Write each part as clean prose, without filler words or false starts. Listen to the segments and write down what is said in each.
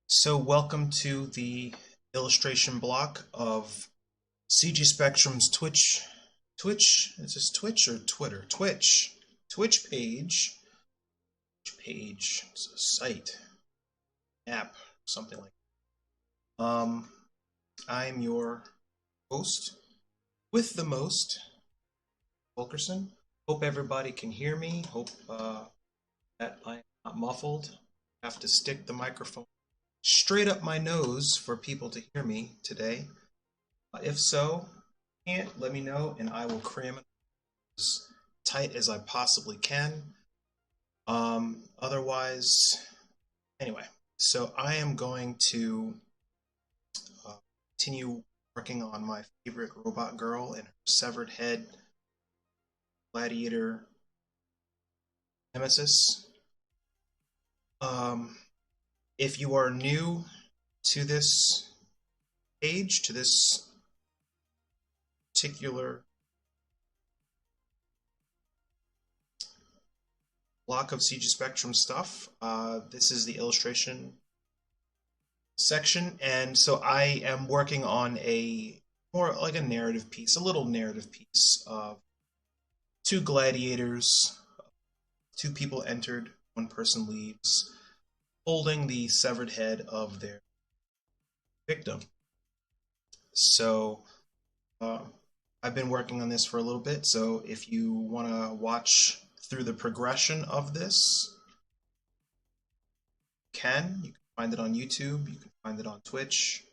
So welcome to the illustration block of CG Spectrum's Twitch, is this Twitch or Twitter? Twitch page, it's a site, app, something like that. I'm your host with the most, Wilkerson. Hope everybody can hear me. Hope that I'm not muffled. I have to stick the microphone straight up my nose for people to hear me today. If so, can't let me know and I will cram it as tight as I possibly can. Otherwise, anyway, so I am going to continue working on my favorite robot girl and her severed head gladiator nemesis. If you are new to this page, to this particular block of CG Spectrum stuff, this is the illustration section, and so I am working on a more like a narrative piece, a little narrative piece of two gladiators, two people entered, one person leaves, holding the severed head of their victim. So I've been working on this for a little bit, so if you want to watch through the progression of this, you can find it on YouTube, you can find it on Twitch.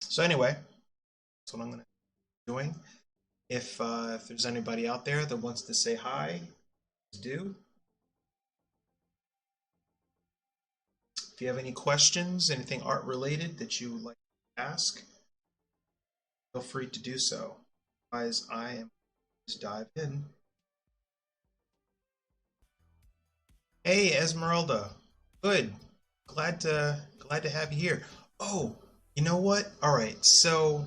So anyway, that's what I'm going to be doing. If there's anybody out there that wants to say hi, please do. If you have any questions, anything art related that you would like to ask, feel free to do so. Otherwise, I am just dive in. Hey, Esmeralda. Good. Glad to have you here. Oh, you know what? All right. So,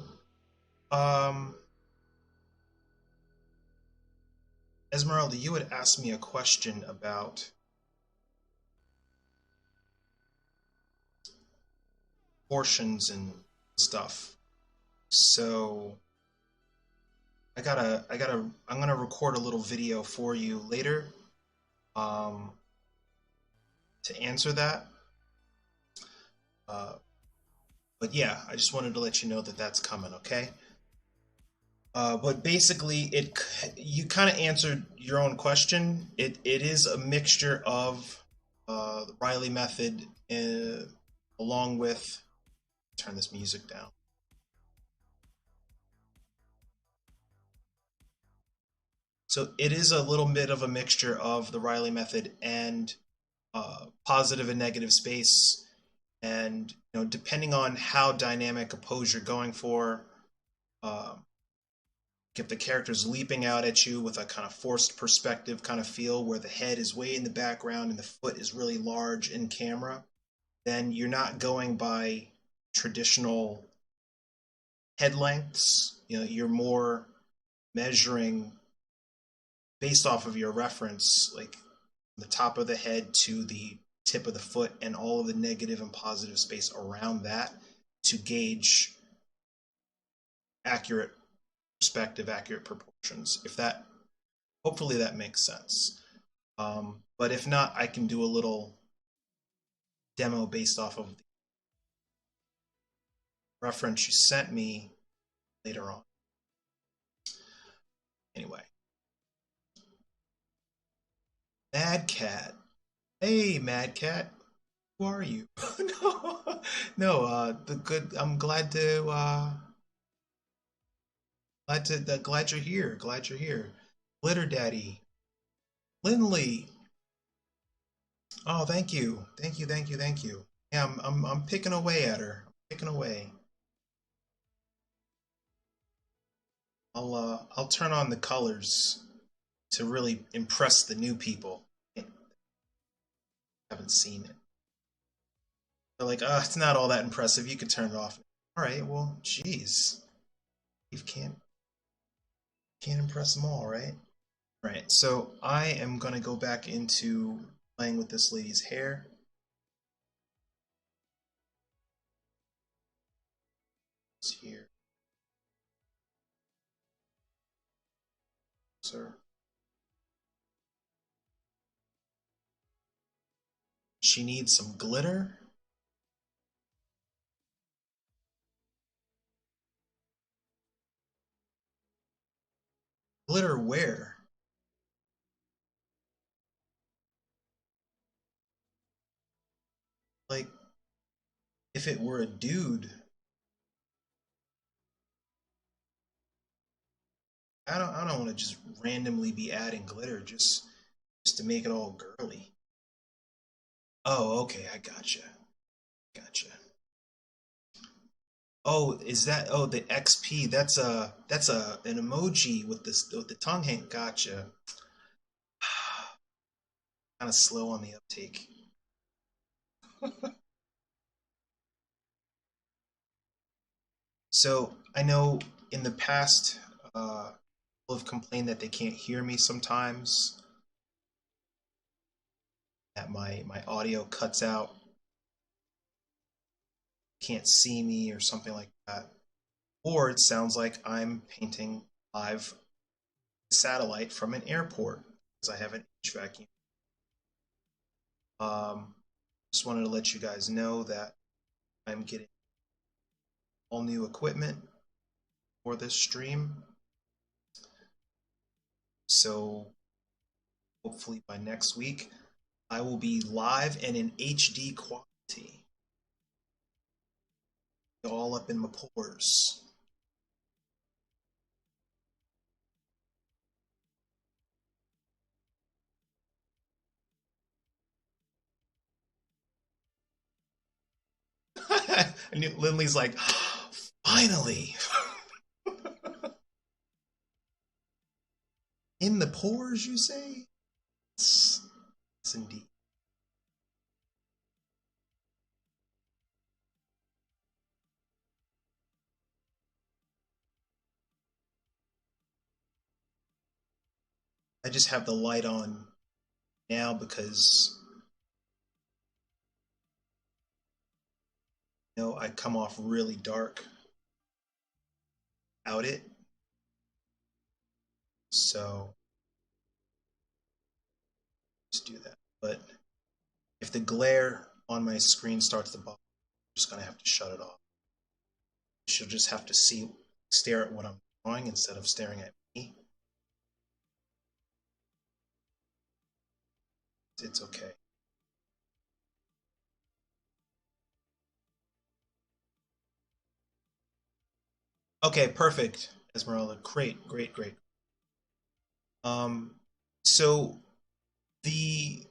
Esmeralda, you had asked me a question about portions and stuff. So, I'm gonna record a little video for you later, to answer that. But yeah, I just wanted to let you know that that's coming, okay? But basically, you kind of answered your own question. It is a mixture of the Riley method, along with, turn this music down. So it is a little bit of a mixture of the Riley method and positive and negative space, and depending on how dynamic a pose you're going for, if the character's leaping out at you with a kind of forced perspective kind of feel where the head is way in the background and the foot is really large in camera, then you're not going by traditional head lengths. You're more measuring based off of your reference, like the top of the head to the tip of the foot and all of the negative and positive space around that to gauge accurate perspective, accurate proportions. Hopefully that makes sense. But if not, I can do a little demo based off of the reference you sent me later on. Anyway. Mad Cat. Hey, Mad Cat. Who are you? No, the good. I'm glad you're here. Glad you're here. Glitter Daddy. Lindley. Oh, thank you. Thank you. Yeah, I'm picking away at her. I'm picking away. I'll turn on the colors to really impress the new people. Haven't seen it. They're like, it's not all that impressive. You can turn it off. All right, well, geez, you can't impress them all, right? Right. So I am gonna go back into playing with this lady's hair. closer. She needs some glitter. Glitter where? Like, if it were a dude, I don't want to just randomly be adding glitter just to make it all girly. Oh, okay, I gotcha. Gotcha. Oh, is that the XP? That's a an emoji with the tongue hang. Gotcha. Kind of slow on the uptake. So I know in the past, people have complained that they can't hear me sometimes, that my audio cuts out, can't see me or something like that. Or it sounds like I'm painting live satellite from an airport because I have an HVAC unit. Just wanted to let you guys know that I'm getting all new equipment for this stream. So hopefully by next week, I will be live and in HD quality, all up in my pores. And Lindley's like, finally, in the pores, you say? Yes, yes indeed. I just have the light on now because I come off really dark out it. So just do that. But if the glare on my screen starts to bother, I'm just gonna have to shut it off. She'll just have to stare at what I'm drawing instead of staring at me. It's okay. Okay, perfect, Esmeralda. Great, great, great. Um, so the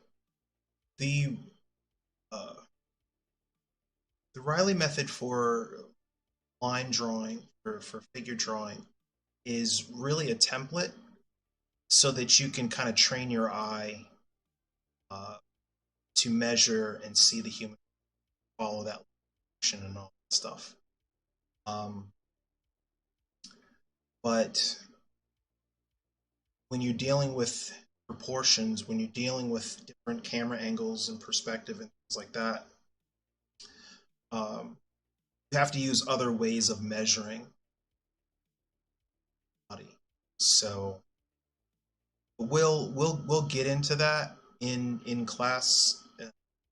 the uh, the Riley method for line drawing for figure drawing is really a template so that you can kind of train your eye uh, to measure and see the human, follow that motion and all that stuff. Um, but when you're dealing with proportions, when you're dealing with different camera angles and perspective and things like that, um, you have to use other ways of measuring body. So we'll get into that in class.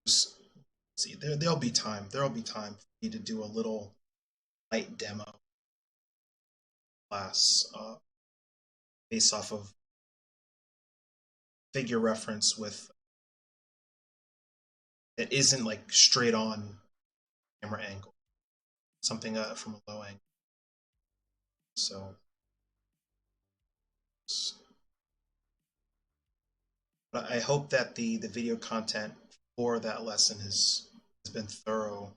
Just see, there'll be time. There'll be time for me to do a little light demo class based off of figure reference with that isn't like straight on camera angle, something from a low angle. So, but I hope that the video content for that lesson has been thorough.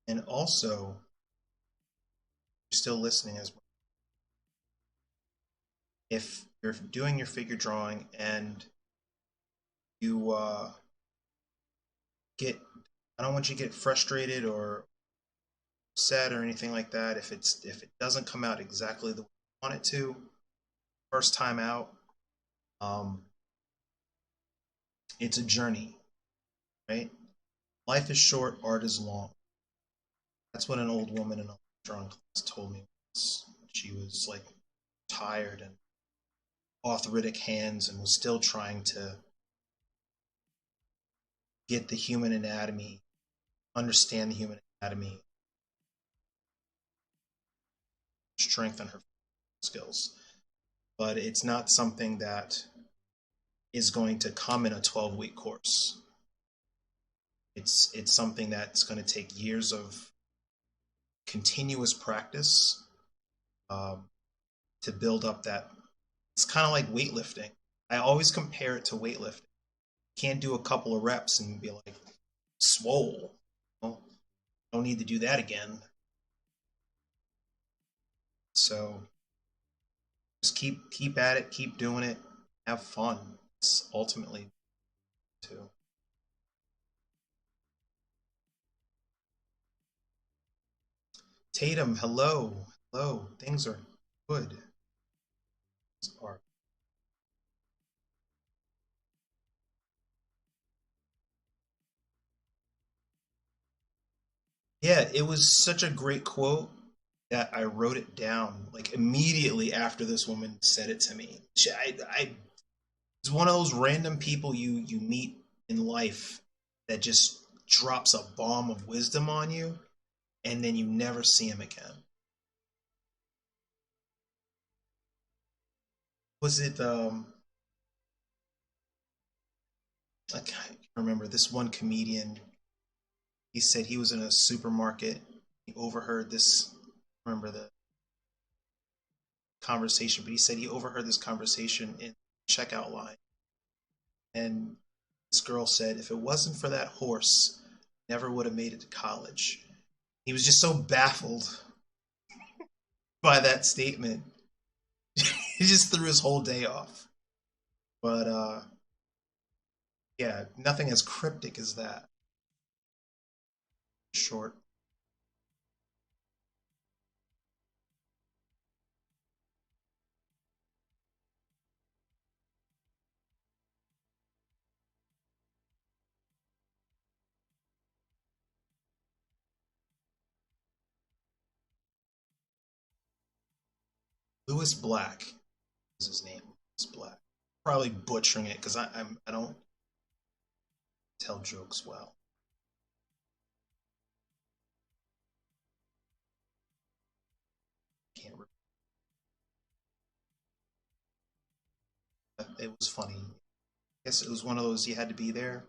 And also, you're still listening as well. If you're doing your figure drawing and you get I don't want you to get frustrated or upset or anything like that if it doesn't come out exactly the way you want it to first time out. Um, it's a journey, right? Life is short, art is long. That's what an old woman in a drawing class told me once. She was like tired and arthritic hands and was still trying to get the human anatomy, understand the human anatomy, strengthen her skills. But it's not something that is going to come in a 12-week course. It's something that's going to take years of continuous practice um, to build up that. It's kind of like weightlifting. I always compare it to weightlifting. Can't do a couple of reps and be like swole. Well, don't need to do that again. So just keep at it, keep doing it, have fun. It's ultimately too. Tatum, hello, hello. Things are good. Yeah, it was such a great quote that I wrote it down like immediately after this woman said it to me. I it's one of those random people you meet in life that just drops a bomb of wisdom on you, and then you never see him again. Was it I can't remember this one comedian. He said he was in a supermarket. He overheard this. I remember the conversation, but he said he overheard this conversation in the checkout line, and this girl said, "If it wasn't for that horse, I never would have made it to college." He was just so baffled by that statement. He just threw his whole day off. But yeah, nothing as cryptic as that. Short. Lewis Black is his name. Lewis Black. Probably butchering it because I don't tell jokes well. Can't. It was funny. I guess it was one of those you had to be there.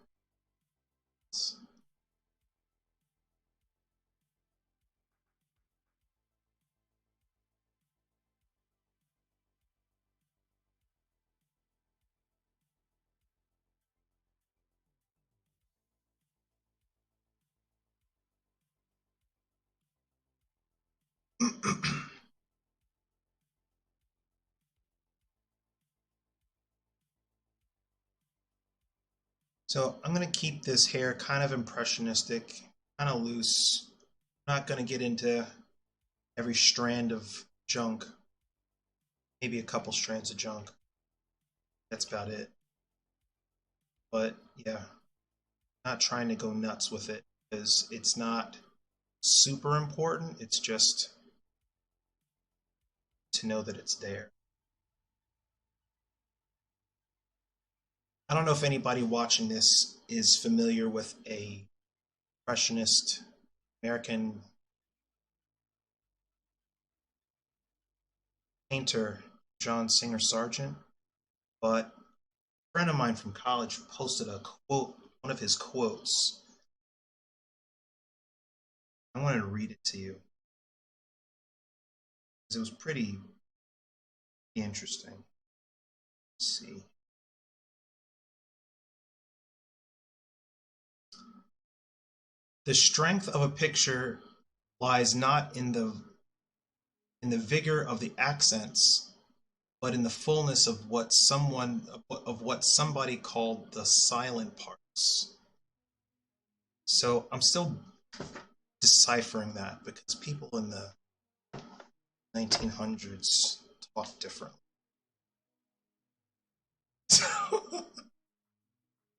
So I'm gonna keep this hair kind of impressionistic, kind of loose. I'm not gonna get into every strand of junk. Maybe a couple strands of junk. That's about it. But yeah, not trying to go nuts with it because it's not super important. It's just to know that it's there. I don't know if anybody watching this is familiar with a impressionist American painter, John Singer Sargent, but a friend of mine from college posted a quote, one of his quotes. I wanted to read it to you because it was pretty interesting. Let's see. The strength of a picture lies not in the vigor of the accents, but in the fullness of what somebody called the silent parts. So I'm still deciphering that because people in the 1900s talk differently. So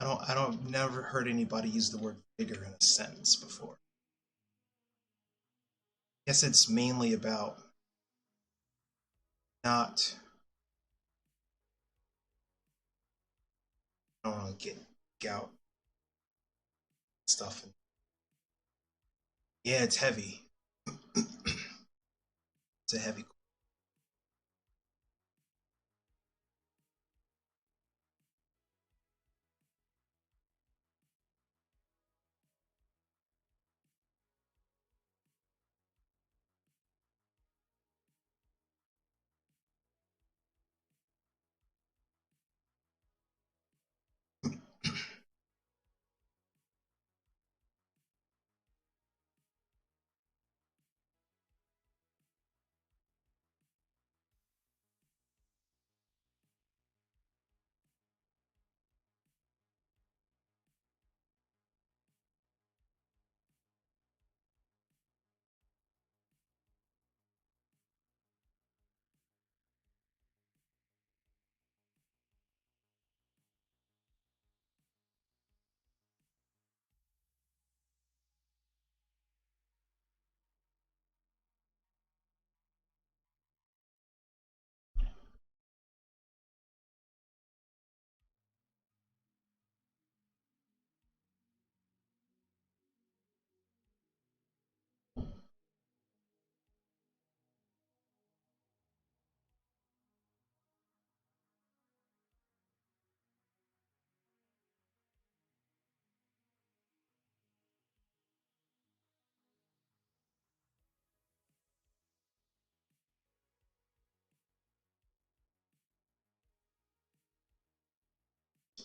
I don't never heard anybody use the word vigor in a sentence before. I guess it's mainly about not, I don't know, get gout stuff. And yeah, it's heavy. It's a heavy.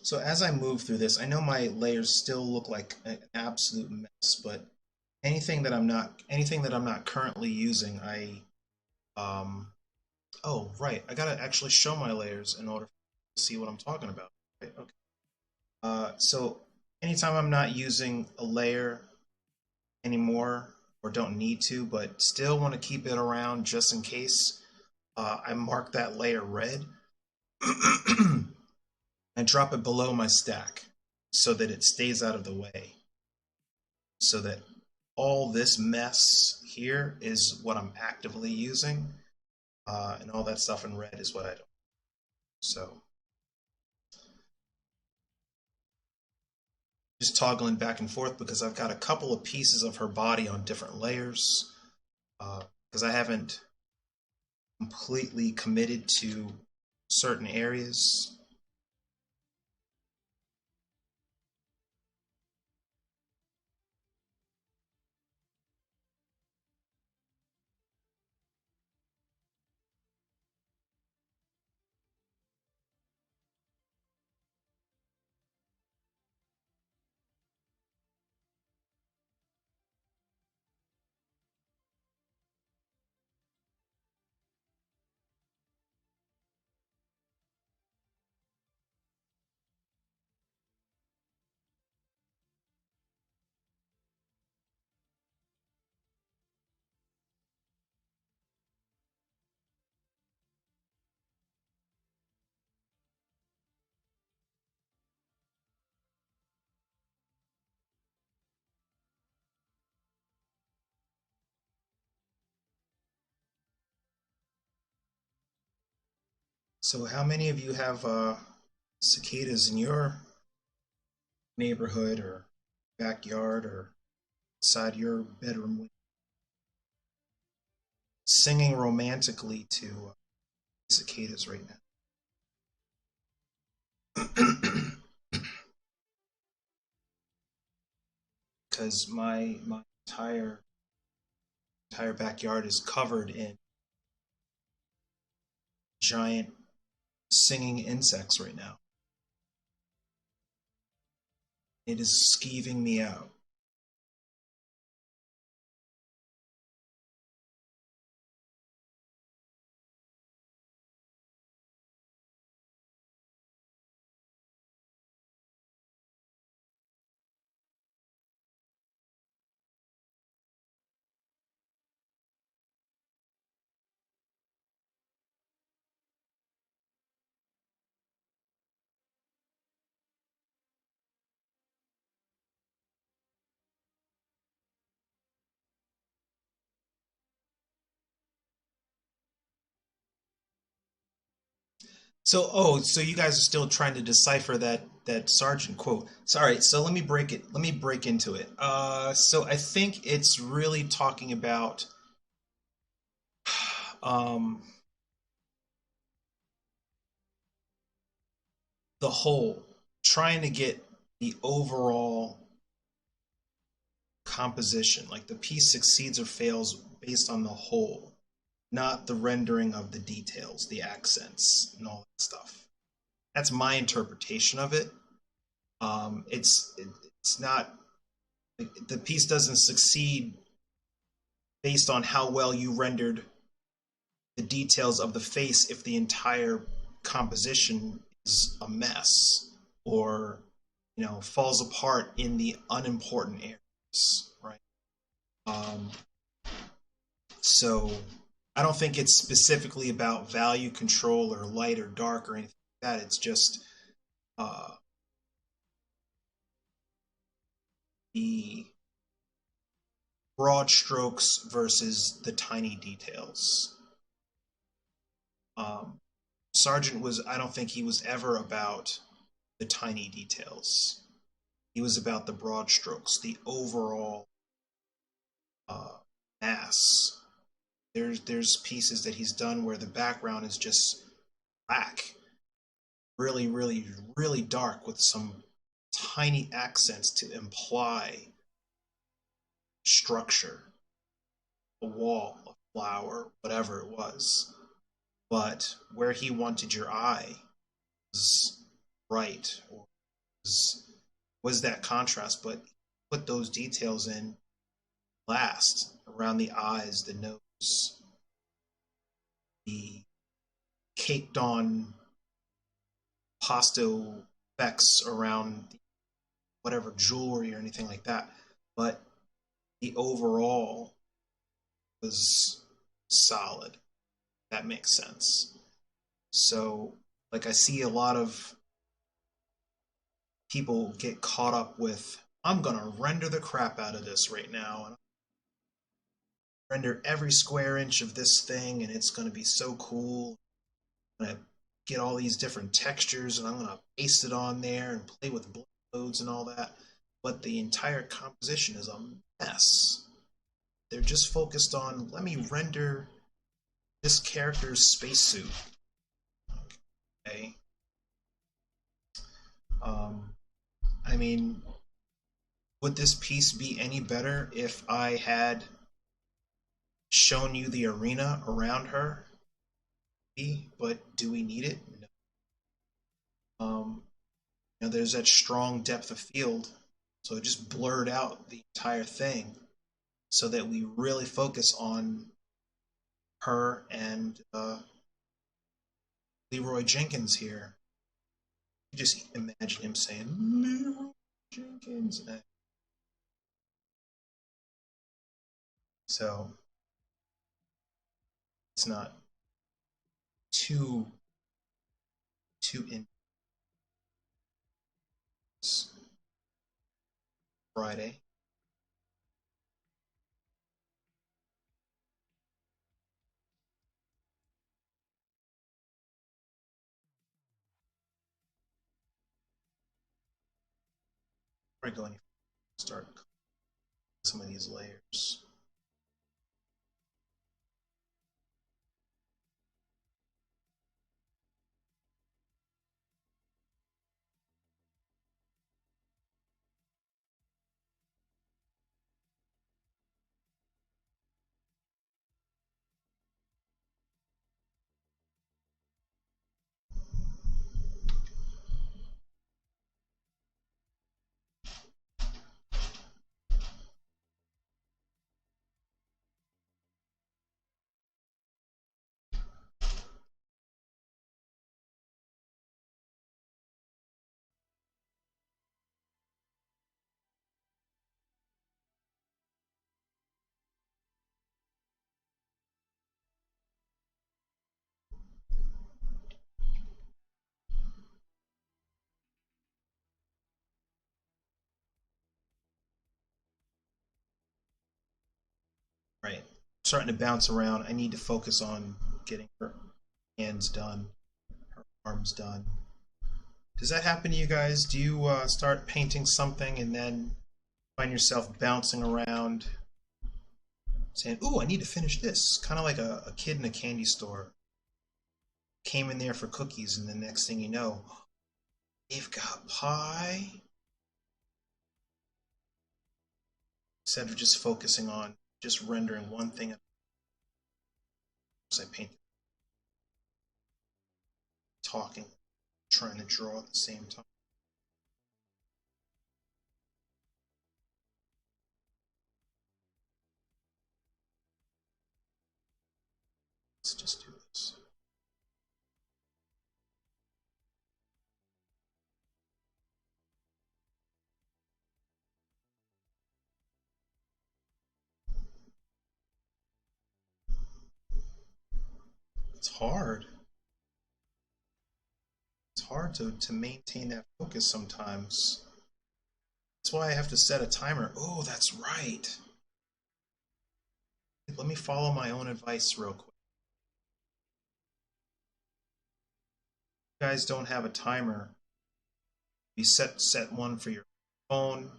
So as I move through this, I know my layers still look like an absolute mess, but anything that I'm not currently using, um oh right, I gotta actually show my layers in order to see what I'm talking about. Right, okay. So anytime I'm not using a layer anymore or don't need to, but still want to keep it around just in case, I mark that layer red and drop it below my stack so that it stays out of the way. So that all this mess here is what I'm actively using, and all that stuff in red is what I don't. So just toggling back and forth because I've got a couple of pieces of her body on different layers, because I haven't completely committed to certain areas. So, how many of you have cicadas in your neighborhood or backyard or inside your bedroom singing romantically to cicadas right now? Because my entire backyard is covered in giant singing insects right now. It is skeeving me out. So you guys are still trying to decipher that sergeant quote. Sorry, so let me break it. Let me break into it. So I think it's really talking about um, the whole, trying to get the overall composition. Like the piece succeeds or fails based on the whole, not the rendering of the details, the accents, and all that stuff. That's my interpretation of it. It's not, the piece doesn't succeed based on how well you rendered the details of the face if the entire composition is a mess or falls apart in the unimportant areas, right? um, so I don't think it's specifically about value control or light or dark or anything like that. It's just uh, the broad strokes versus the tiny details. um, Sargent was, I don't think he was ever about the tiny details. He was about the broad strokes, the overall uh, mass. There's pieces that he's done where the background is just black, really, really, really dark with some tiny accents to imply structure, a wall, a flower, whatever it was. But where he wanted your eye was right, or was that contrast, but put those details in last around the eyes, the nose, the caked on pasto effects around whatever jewelry or anything like that. But the overall was solid. That makes sense. So, like, I see a lot of people get caught up with, I'm going to render the crap out of this right now, and render every square inch of this thing, and it's going to be so cool. I'm going to get all these different textures, and I'm going to paste it on there and play with blend modes and all that. But the entire composition is a mess. They're just focused on, let me render this character's spacesuit. Okay. Um, I mean, would this piece be any better if I had shown you the arena around her? But do we need it? No. There's that strong depth of field, so it just blurred out the entire thing, so that we really focus on her and Leroy Jenkins here. You just imagine him saying Leroy Jenkins. So it's not too in Friday. We're going to start some of these layers. Right. Starting to bounce around. I need to focus on getting her hands done. arm's done. Does that happen to you guys? Do you start painting something and then find yourself bouncing around saying, "Ooh, I need to finish this"? Kind of like a kid in a candy store came in there for cookies, and the next thing you know, they've got pie. Instead of just focusing on just rendering one thing, as I paint, talking, trying to draw at the same time. Let's just do this. It's hard. It's hard to maintain that focus sometimes. That's why I have to set a timer. Oh, that's right. Let me follow my own advice real quick. If you guys don't have a timer, you set one for your phone,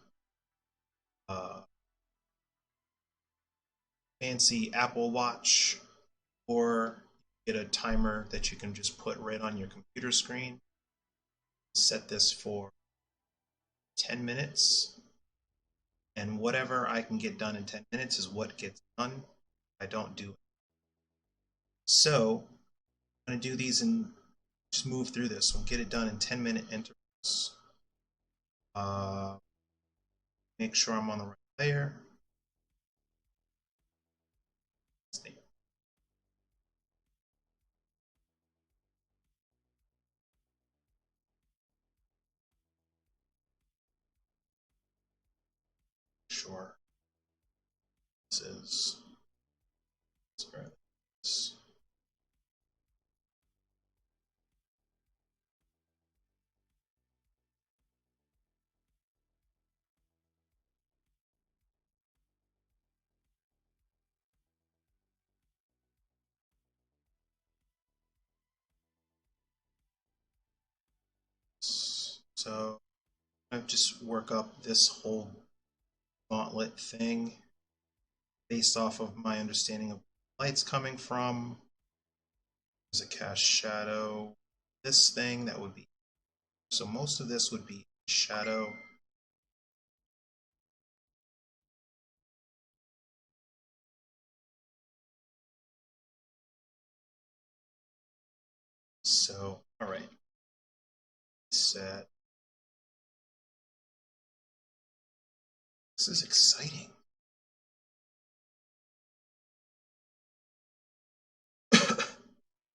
uh, fancy Apple Watch, or get a timer that you can just put right on your computer screen. Set this for 10 minutes, and whatever I can get done in 10 minutes is what gets done. I don't do it. So I'm going to do these and just move through this. We'll get it done in 10-minute intervals. Make sure I'm on the right layer. Sure. This is. This. So I just work up this whole gauntlet thing based off of my understanding of light's coming from. There's a cast shadow. This thing that would be, so most of this would be shadow. So, all right. Set. This is exciting.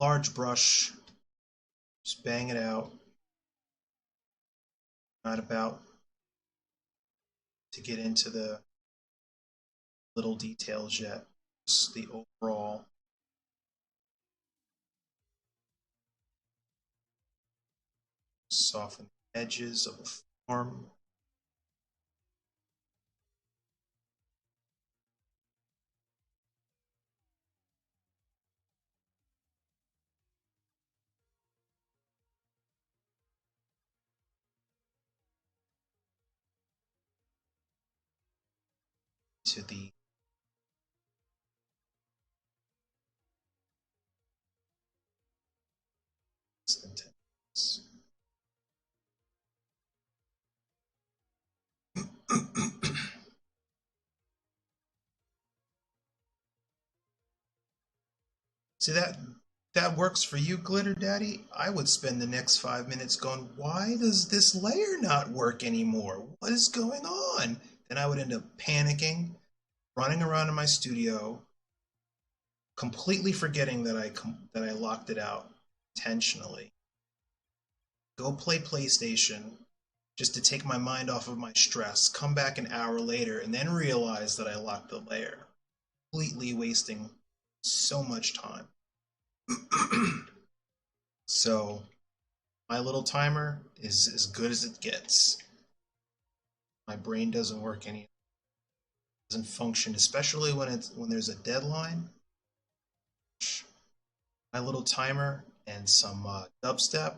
Large brush. Just bang it out. Not about to get into the little details yet. Just the overall. Soften the edges of the form. To the intense. See that works for you, Glitter Daddy? I would spend the next 5 minutes going, why does this layer not work anymore? What is going on? Then I would end up panicking, running around in my studio, completely forgetting that I locked it out intentionally. Go play PlayStation just to take my mind off of my stress, come back an hour later, and then realize that I locked the layer. Completely wasting so much time. So my little timer is as good as it gets. My brain doesn't work any, doesn't function, especially when there's a deadline. My little timer and some dubstep.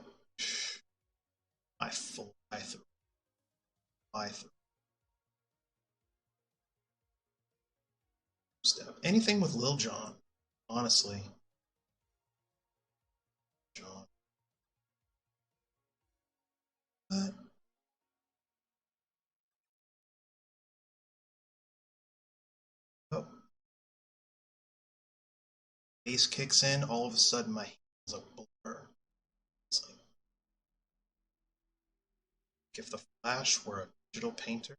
I fly through, fly through step. Anything with Lil Jon, honestly. Jon. But oh, bass kicks in, all of a sudden my hands are blur. It's like if the Flash were a digital painter.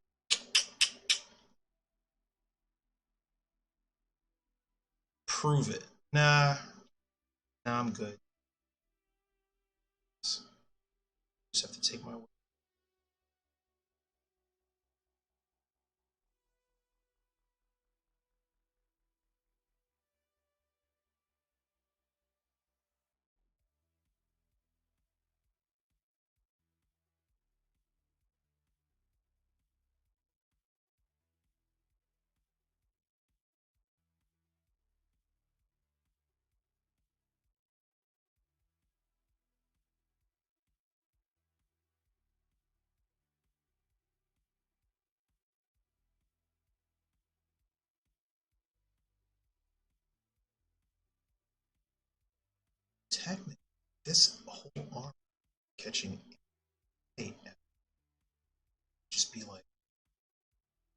Prove it. Nah, I'm good. Just have to take my word. Technically, this whole arm catching eight just be like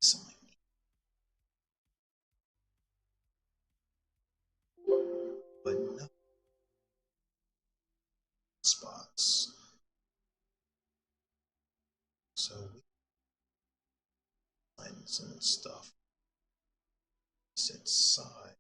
something. But no spots. So we lines and stuff. Sit side.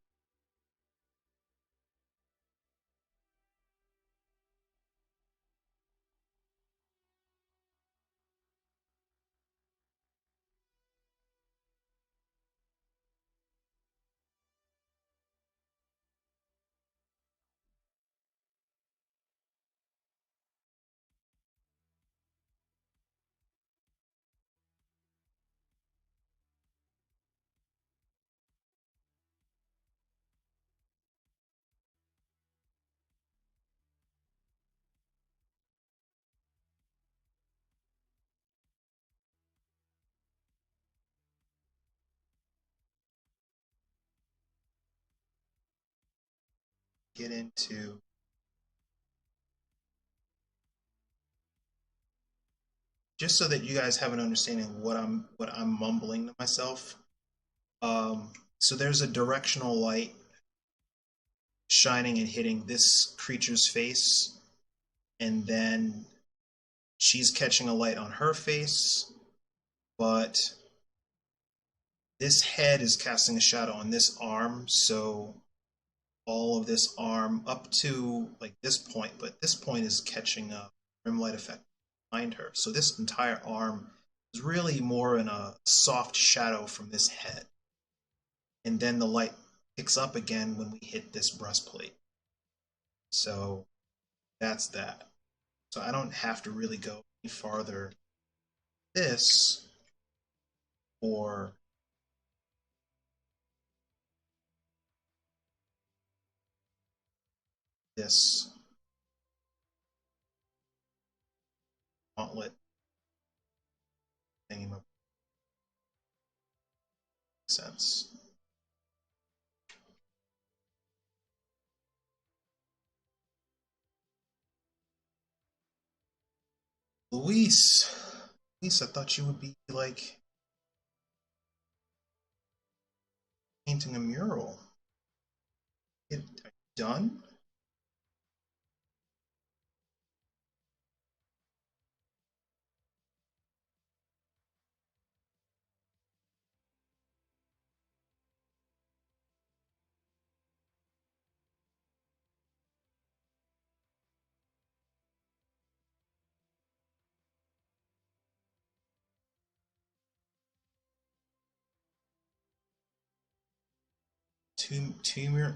Get into just so that you guys have an understanding of what I'm mumbling to myself. So there's a directional light shining and hitting this creature's face, and then she's catching a light on her face, but this head is casting a shadow on this arm, so all of this arm up to like this point, but this point is catching a rim light effect behind her. So this entire arm is really more in a soft shadow from this head. And then the light picks up again when we hit this breastplate. So that's that. So I don't have to really go any farther this or this gauntlet thingy makes sense. Luis, Luis, I thought you would be like painting a mural. Are you done?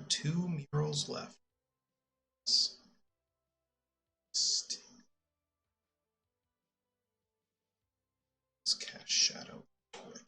Two murals left. Let's cast shadow quick.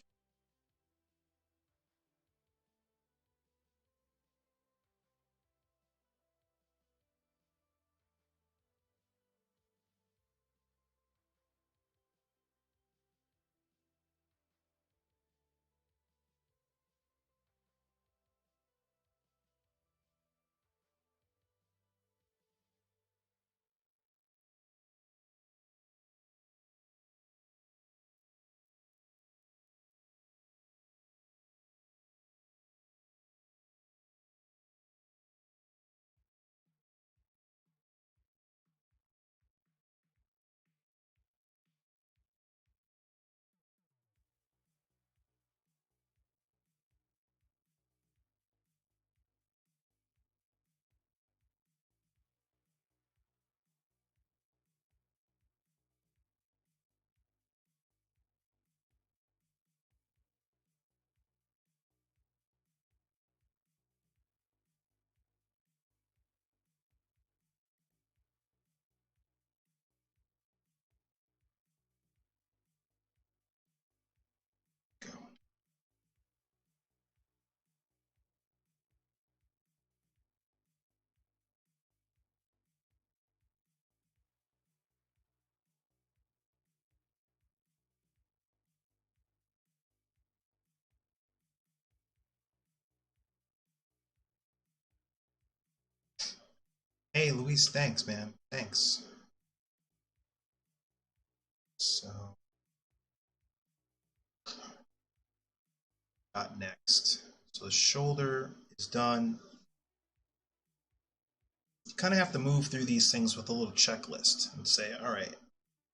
Hey, Luis, thanks, man. Thanks. So, got next. So the shoulder is done. You kind of have to move through these things with a little checklist and say, all right,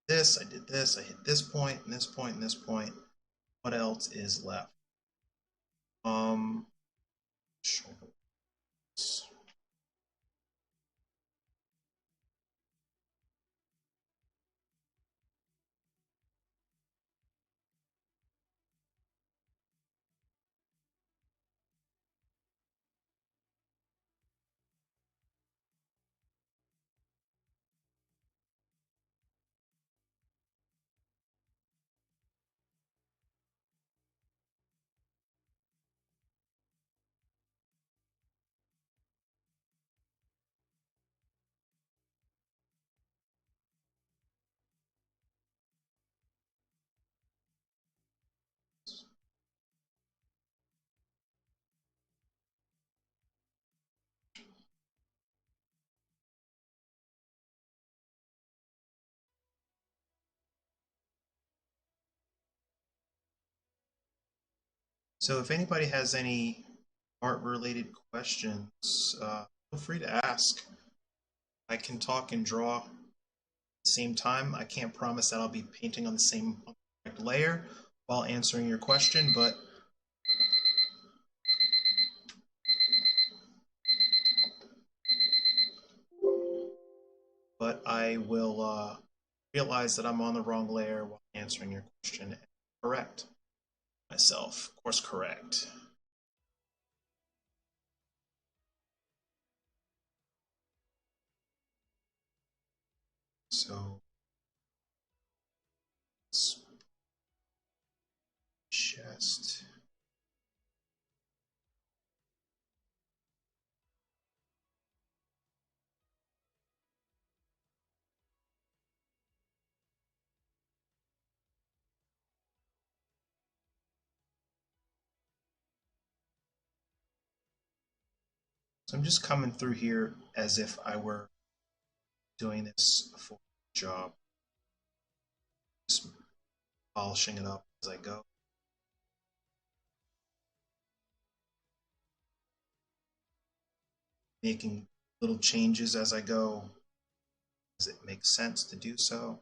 this, I did this, I hit this point, and this point, and this point. What else is left? Shoulders. So if anybody has any art-related questions, feel free to ask. I can talk and draw at the same time. I can't promise that I'll be painting on the same layer while answering your question, but I will realize that I'm on the wrong layer while answering your question and correct myself. Of course, correct. So, chest. So I'm just coming through here as if I were doing this for a job, just polishing it up as I go, making little changes as I go, as it makes sense to do so.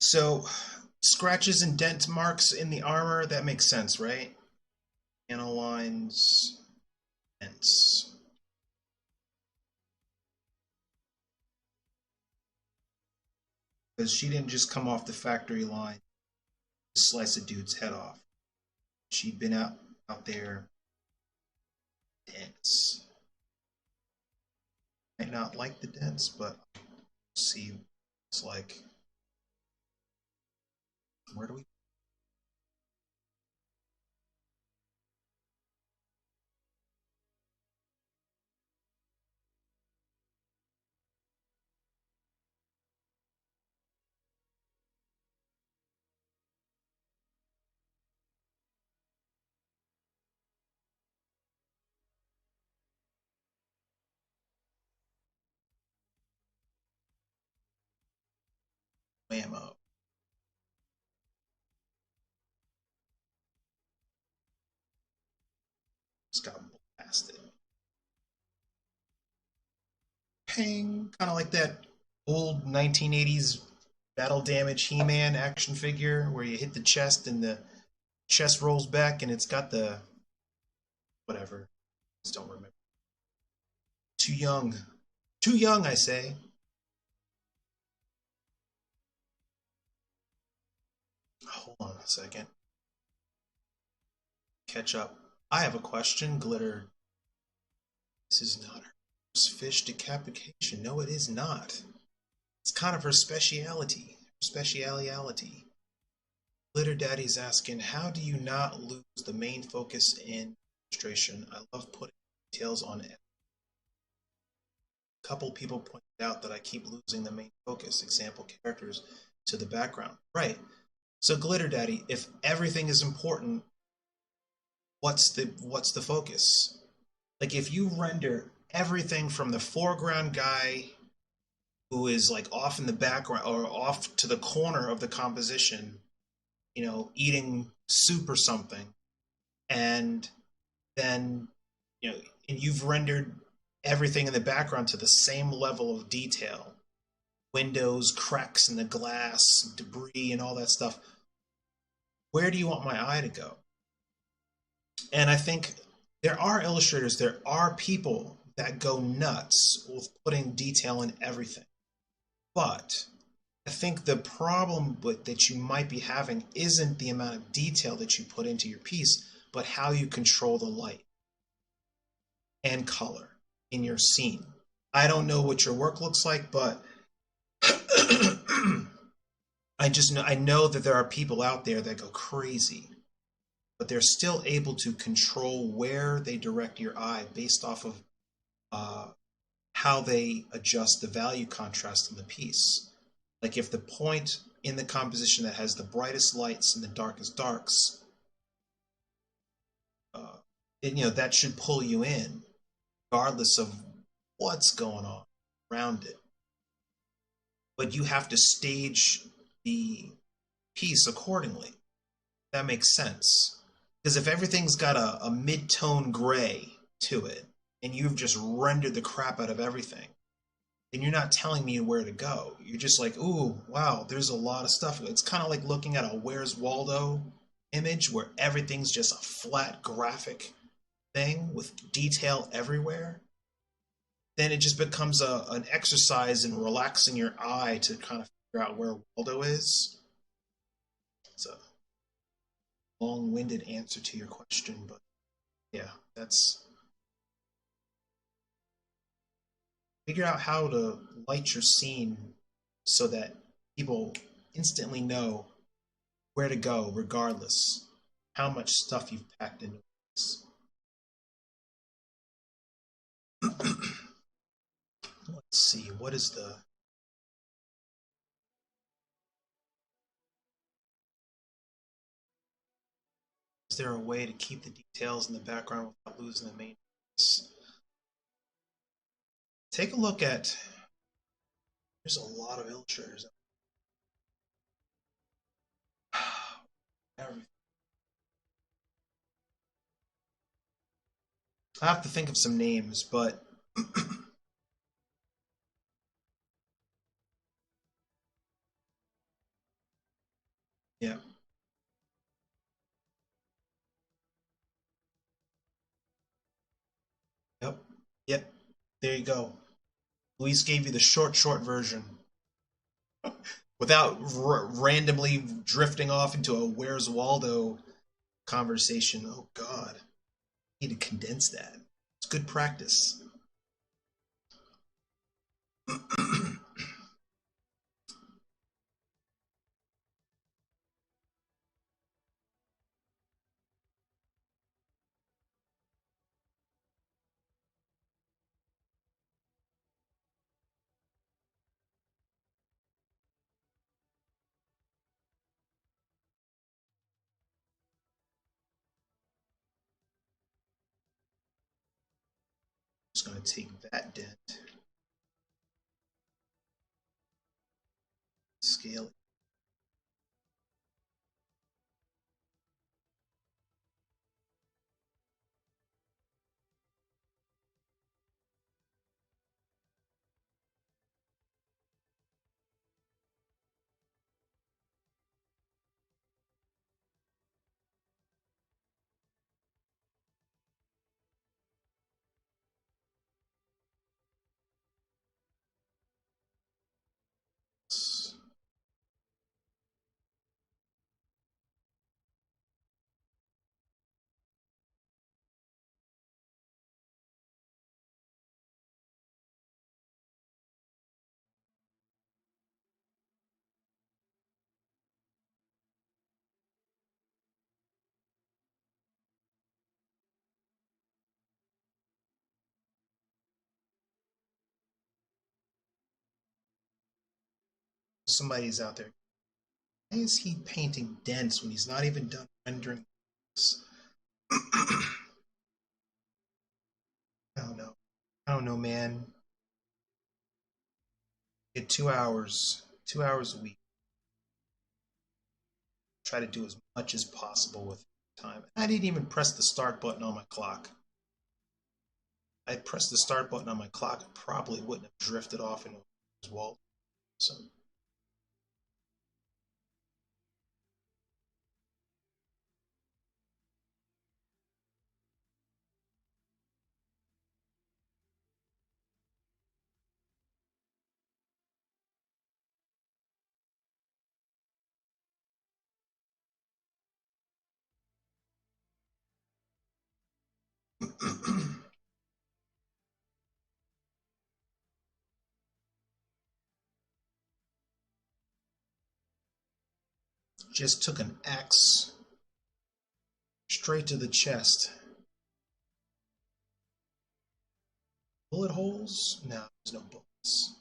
So, scratches and dent marks in the armor, that makes sense, right? Panel lines, dents. Because she didn't just come off the factory line, slice a dude's head off. She'd been out there, dents. Might not like the dents, but see It's like, where do we whammo? Just got blasted. Ping, kind of like that old 1980s battle damage He-Man action figure where you hit the chest and the chest rolls back and it's got the whatever. Just don't remember. Too young. Too young, I say. Hold on a second. Catch up. I have a question, Glitter. This is not her fish decapitation. No, it is not. It's kind of her speciality. Speciality. Glitter Daddy's asking, how do you not lose the main focus in illustration? I love putting details on it. A couple people pointed out that I keep losing the main focus, example characters, to the background. Right. So Glitter Daddy, if everything is important, what's the focus? Like if you render everything from the foreground guy who is like off in the background or off to the corner of the composition, you know, eating soup or something, and then, you know, and you've rendered everything in the background to the same level of detail, windows, cracks in the glass, debris, and all that stuff. Where do you want my eye to go? And I think there are illustrators, there are people that go nuts with putting detail in everything. But I think the problem that you might be having isn't the amount of detail that you put into your piece, but how you control the light and color in your scene. I don't know what your work looks like, but I know that there are people out there that go crazy, but they're still able to control where they direct your eye based off of how they adjust the value contrast in the piece. Like if the point in the composition that has the brightest lights and the darkest darks, that should pull you in, regardless of what's going on around it. But you have to stage the piece accordingly. That makes sense. Because if everything's got a mid-tone gray to it, and you've just rendered the crap out of everything, then you're not telling me where to go. You're just like, ooh, wow, there's a lot of stuff. It's kind of like looking at a Where's Waldo image where everything's just a flat graphic thing with detail everywhere. Then it just becomes an exercise in relaxing your eye to kind of figure out where Waldo is. It's a long-winded answer to your question, but yeah, that's... Figure out how to light your scene so that people instantly know where to go, regardless how much stuff you've packed into this. Let's see, what is the... Is there a way to keep the details in the background without losing the main focus? Take a look at... There's a lot of illustrators. Everything. I have to think of some names, but... yeah. Yep. Yep. There you go. Luis gave you the short version. Without randomly drifting off into a Where's Waldo conversation. Oh, God. I need to condense that. It's good practice. Just going to take that dent, scale it. Somebody's out there. Why is he painting dents when he's not even done rendering this? I don't know. I don't know, man. Get 2 hours, 2 hours a week. Try to do as much as possible with time. I didn't even press the start button on my clock. I pressed the start button on my clock, it probably wouldn't have drifted off into his wall. So just took an axe straight to the chest. Bullet holes? No, there's no bullets.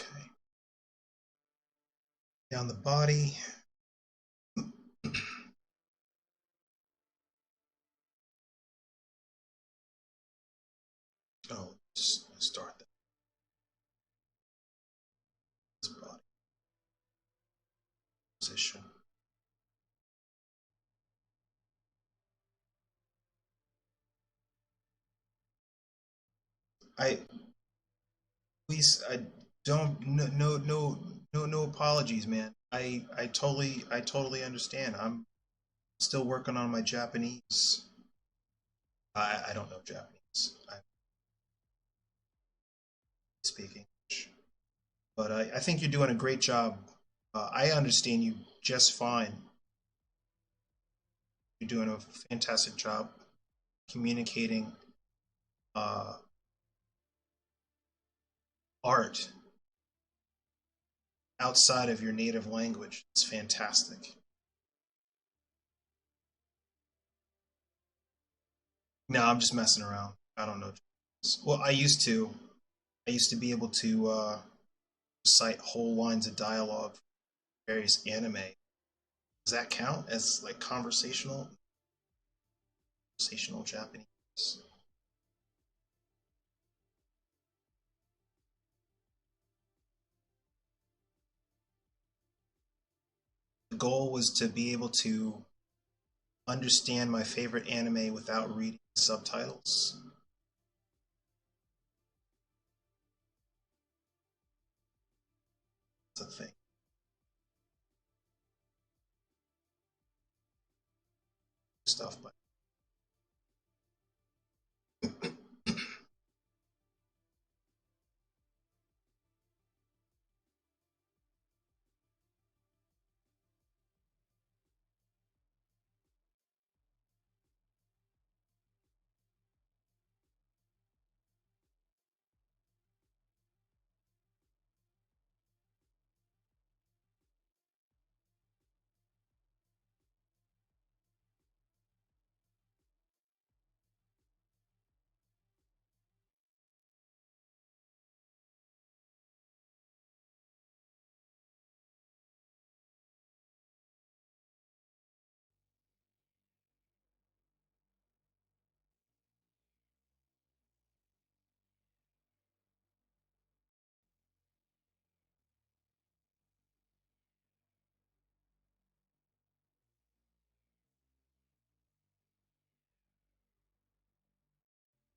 Okay. Down the body. Oh, just start this body position. I please, I don't, no apologies, man. I totally understand. I'm still working on my Japanese. I don't know Japanese. I'm speaking English, but I think you're doing a great job. I understand you just fine. You're doing a fantastic job communicating uh, art outside of your native language. It's fantastic. No, I'm just messing around. I don't know. Well, I used to. I used to be able to recite whole lines of dialogue for various anime. Does that count as like conversational Japanese? The goal was to be able to understand my favorite anime without reading subtitles. That's a thing. Stuff, but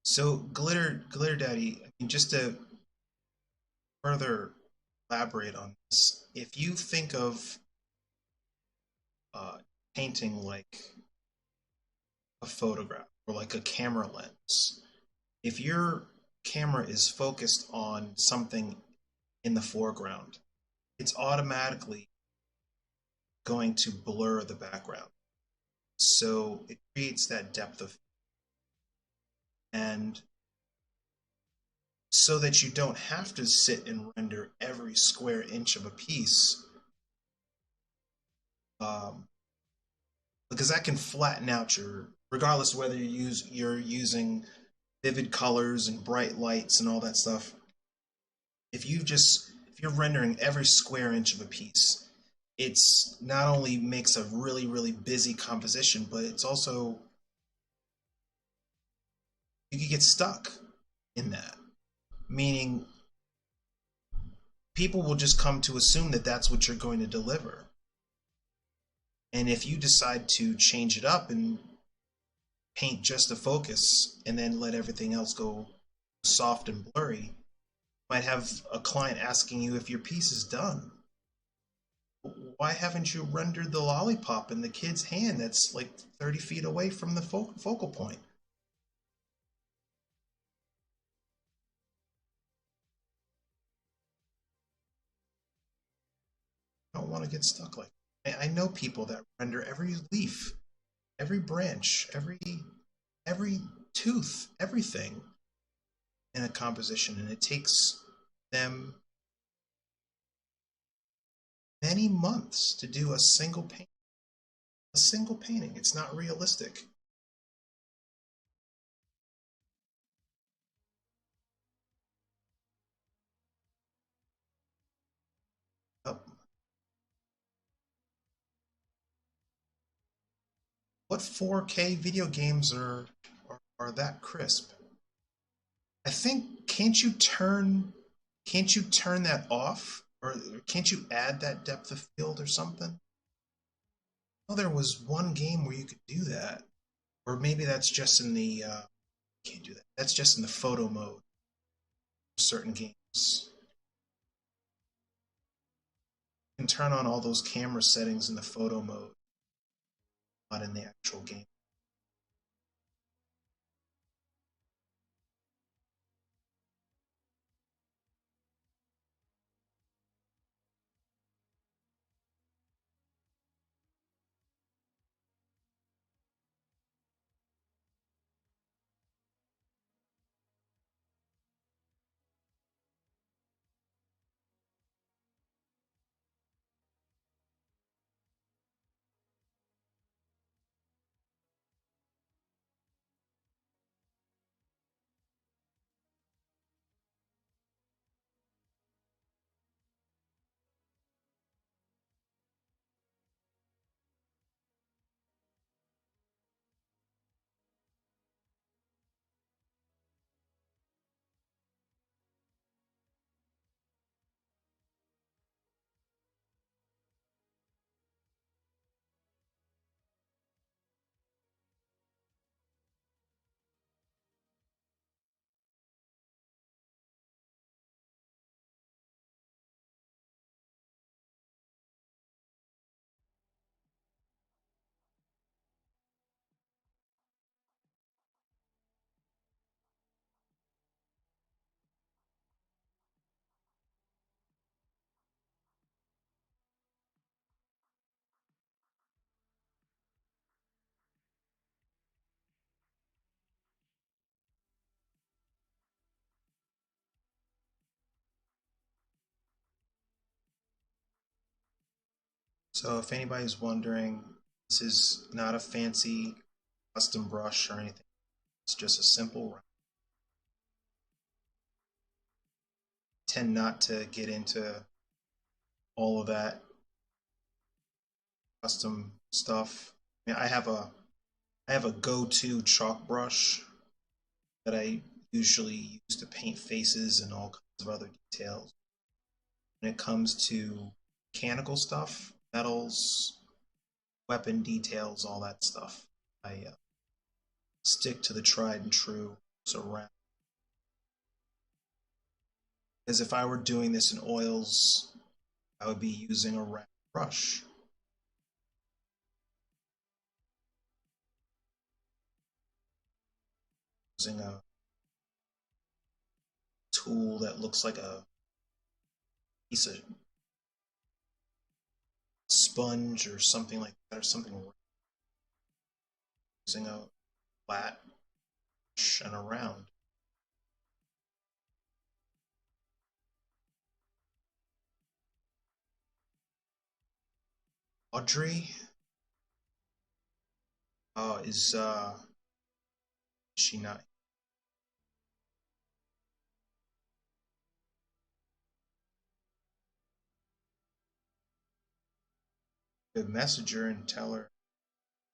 So glitter daddy, I mean, just to further elaborate on this, if you think of uh, painting like a photograph or like a camera lens, if your camera is focused on something in the foreground, it's automatically going to blur the background. So it creates that depth of, and so that you don't have to sit and render every square inch of a piece, um, because that can flatten out your, regardless of whether you're using vivid colors and bright lights and all that stuff. If you're rendering every square inch of a piece, it's not only makes a really busy composition, but it's also, you could get stuck in that, meaning people will just come to assume that that's what you're going to deliver. And if you decide to change it up and paint just the focus and then let everything else go soft and blurry, you might have a client asking you if your piece is done. Why haven't you rendered the lollipop in the kid's hand that's like 30 feet away from the focal point? I don't want to get stuck like that. I know people that render every leaf, every branch, every tooth, everything in a composition, and it takes them many months to do a single paint. A single painting. It's not realistic. Uh, what 4K video games are that crisp? I think can't you turn that off, or can't you add that depth of field or something? Well, there was one game where you could do that, or maybe that's just in the can't do that. That's just in the photo mode for certain games. You can turn on all those camera settings in the photo mode, not in the actual game. So if anybody's wondering, this is not a fancy custom brush or anything. It's just a simple. Tend not to get into all of that custom stuff. I mean, I have a go-to chalk brush that I usually use to paint faces and all kinds of other details. When it comes to mechanical stuff, metals, weapon details, all that stuff, I stick to the tried and true around. Because if I were doing this in oils, I would be using a round brush. Using a tool that looks like a piece of sponge or something like that, or something. Using a flat brush and a round. Audrey is she not? Good messenger and tell her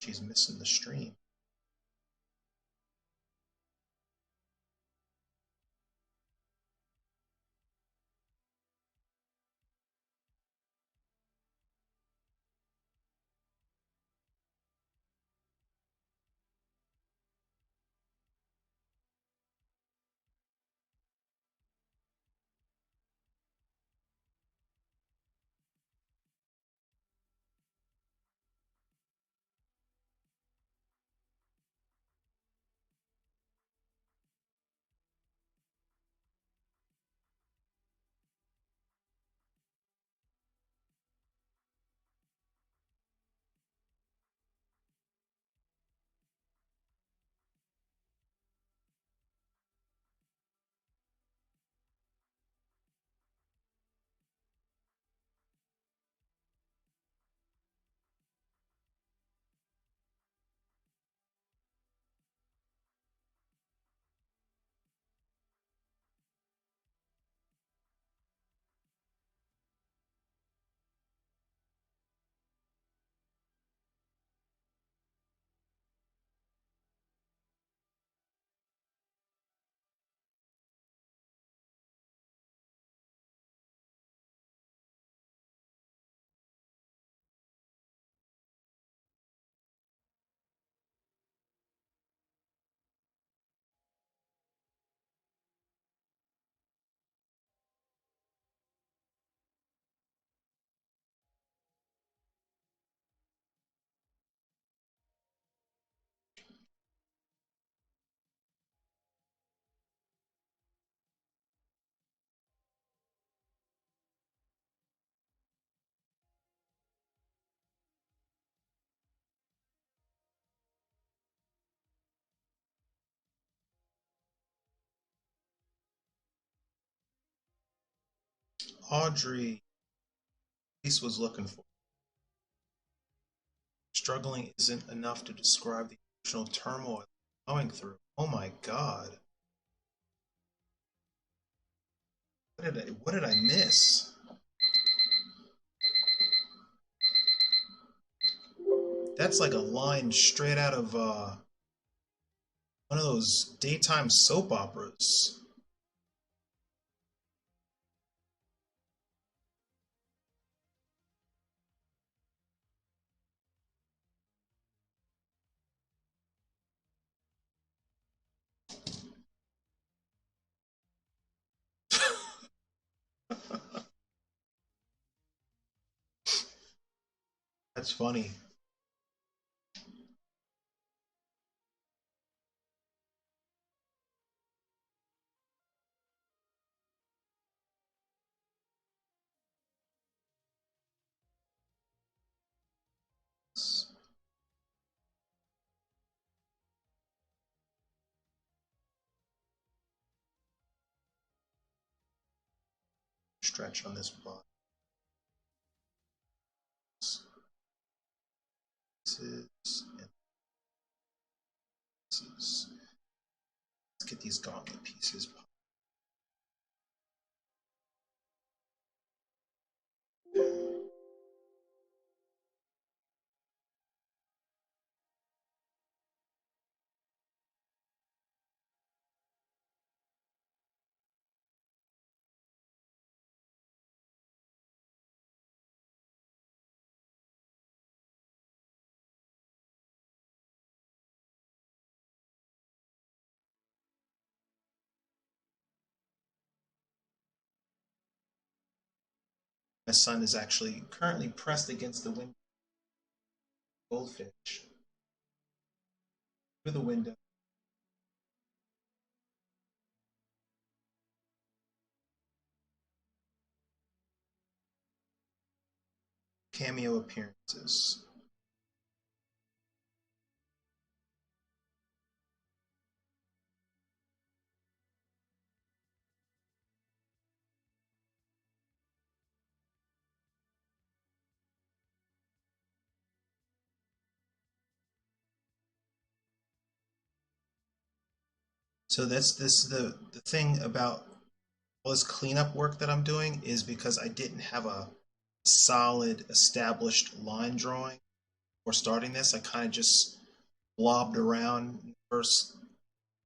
she's missing the stream. Audrey, Elise was looking for. Struggling isn't enough to describe the emotional turmoil going through. Oh my God. What did I miss? That's like a line straight out of one of those daytime soap operas. That's funny. Stretch on this box. Pieces and pieces. Let's get these gauntlet pieces. My son is actually currently pressed against the window. Goldfish through the window. Cameo appearances. So that's this the thing about all this cleanup work that I'm doing is because I didn't have a solid established line drawing before starting this. I kind of just blobbed around the first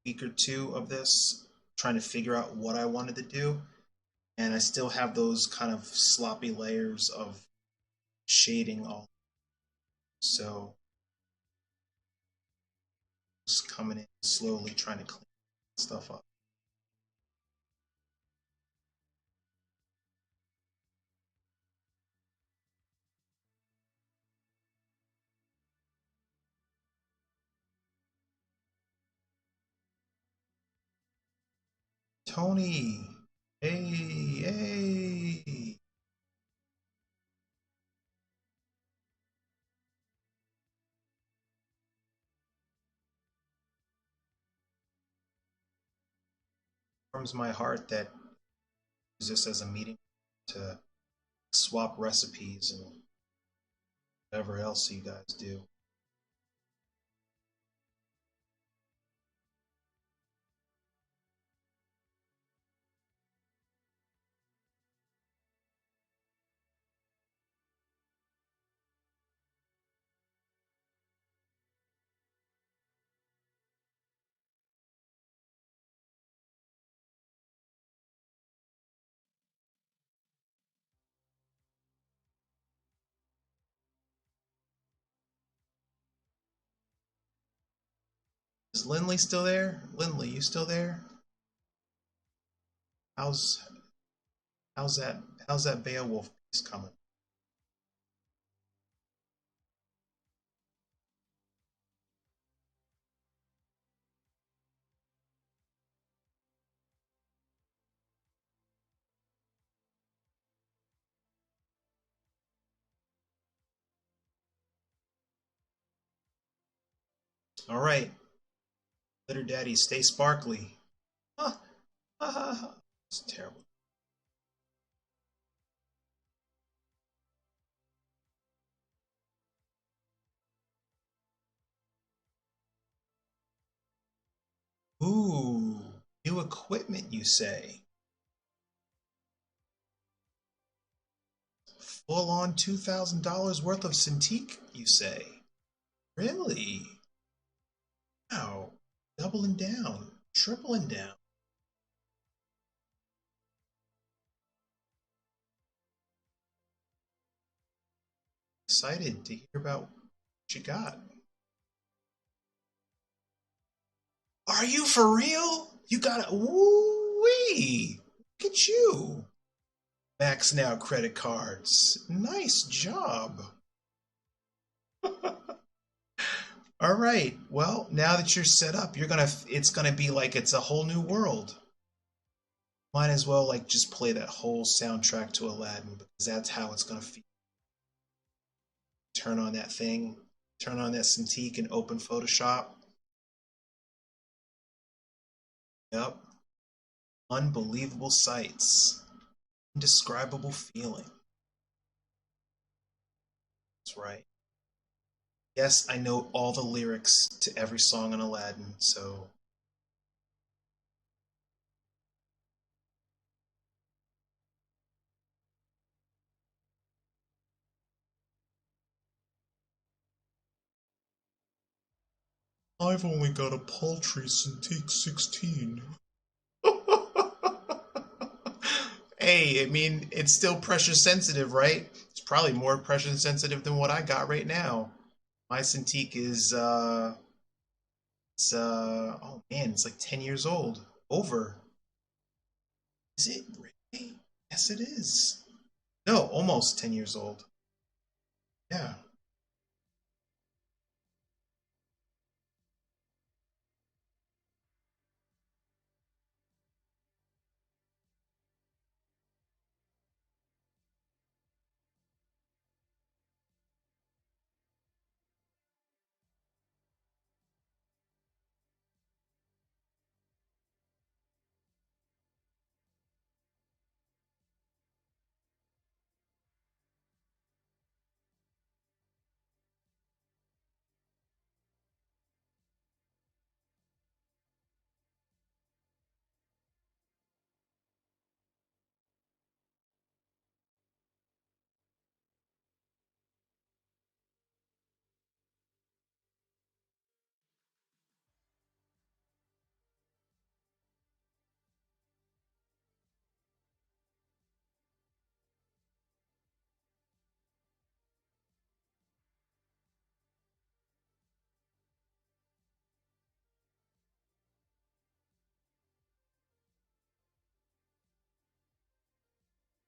week or two of this trying to figure out what I wanted to do, and I still have those kind of sloppy layers of shading all. So just coming in slowly trying to clean stuff up. Tony, hey, hey. Warms my heart that use this as a meeting to swap recipes and whatever else you guys do. Is Lindley still there? Lindley, you still there? How's how's that how's that Beowulf piece coming? All right, Litter Daddy, stay sparkly. Huh, it's terrible. Ooh, new equipment, you say? Full on $2,000 worth of Cintiq, you say? Really? Wow, doubling down, tripling down. Excited to hear about what you got. Are you for real? You got a woo wee! Look at you. Maxing out credit cards. Nice job. All right. Well, now that you're set up, it's gonna be like it's a whole new world. Might as well like just play that whole soundtrack to Aladdin because that's how it's gonna feel. Turn on that thing, turn on that Cintiq and open Photoshop. Yep. Unbelievable sights. Indescribable feeling. That's right. Yes, I know all the lyrics to every song on Aladdin, so I've only got a paltry Cintiq 16. Hey, I mean, it's still pressure sensitive, right? It's probably more pressure sensitive than what I got right now. My Cintiq is oh man, it's like 10 years old. Over. Is it really? Yes, it is. No, almost 10 years old. Yeah.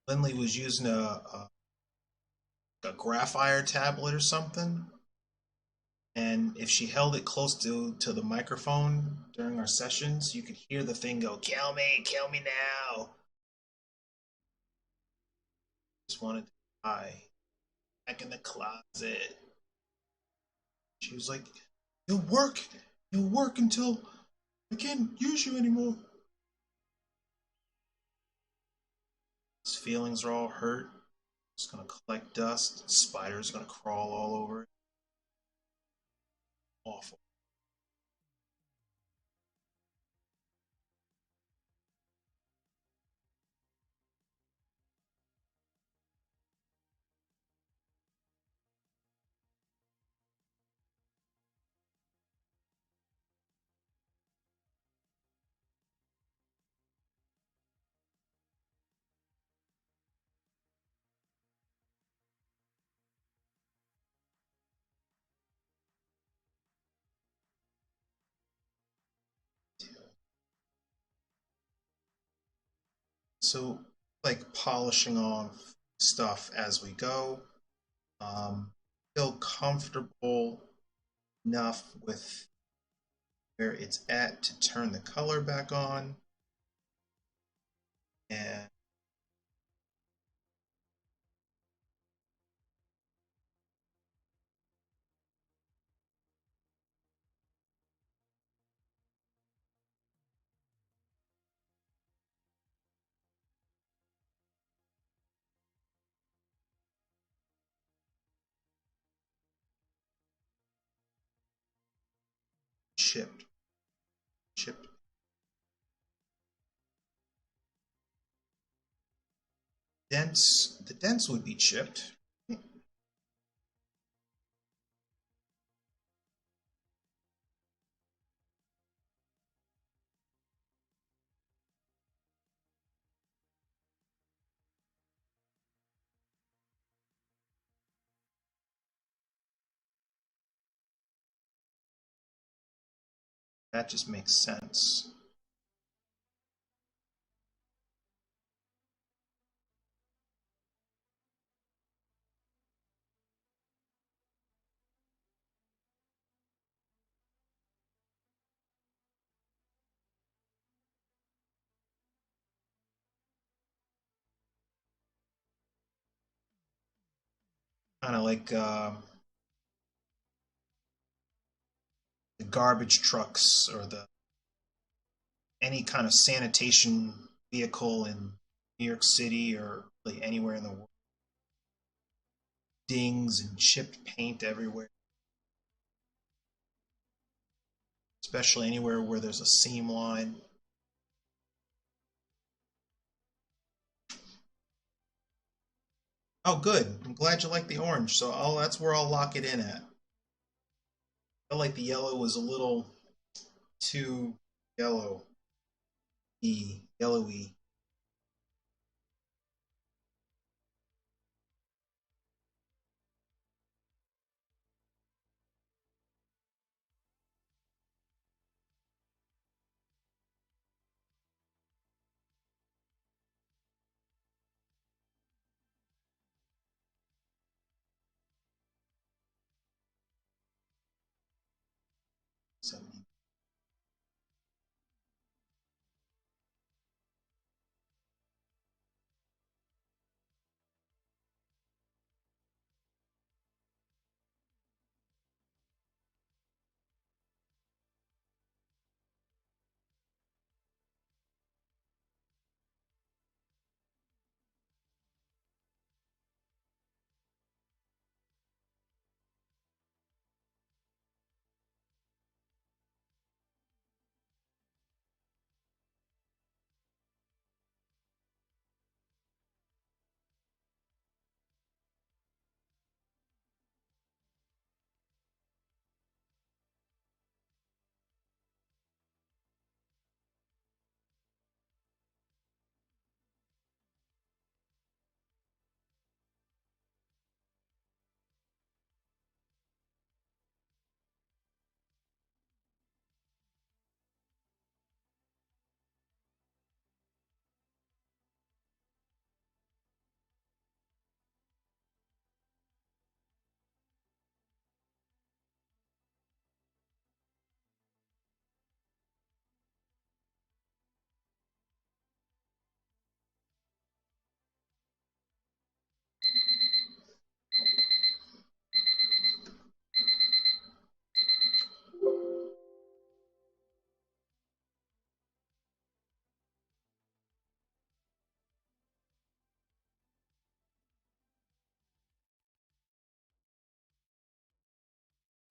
Lindley was using a graphite tablet or something, and if she held it close to the microphone during our sessions, you could hear the thing go, kill me now. Just wanted to die. Back in the closet. She was like, you'll work. You'll work until I can't use you anymore. His feelings are all hurt. It's gonna collect dust. Spiders gonna crawl all over it. Awful. So, like polishing off stuff as we go. Feel comfortable enough with where it's at to turn the color back on and chipped. Chipped. The dents would be chipped. That just makes sense. Kind of like the garbage trucks or the any kind of sanitation vehicle in New York City or really anywhere in the world. Dings and chipped paint everywhere, especially anywhere where there's a seam line. Oh, good. I'm glad you like the orange. So that's where I'll lock it in at. I felt like the yellow was a little too yellow yellowy.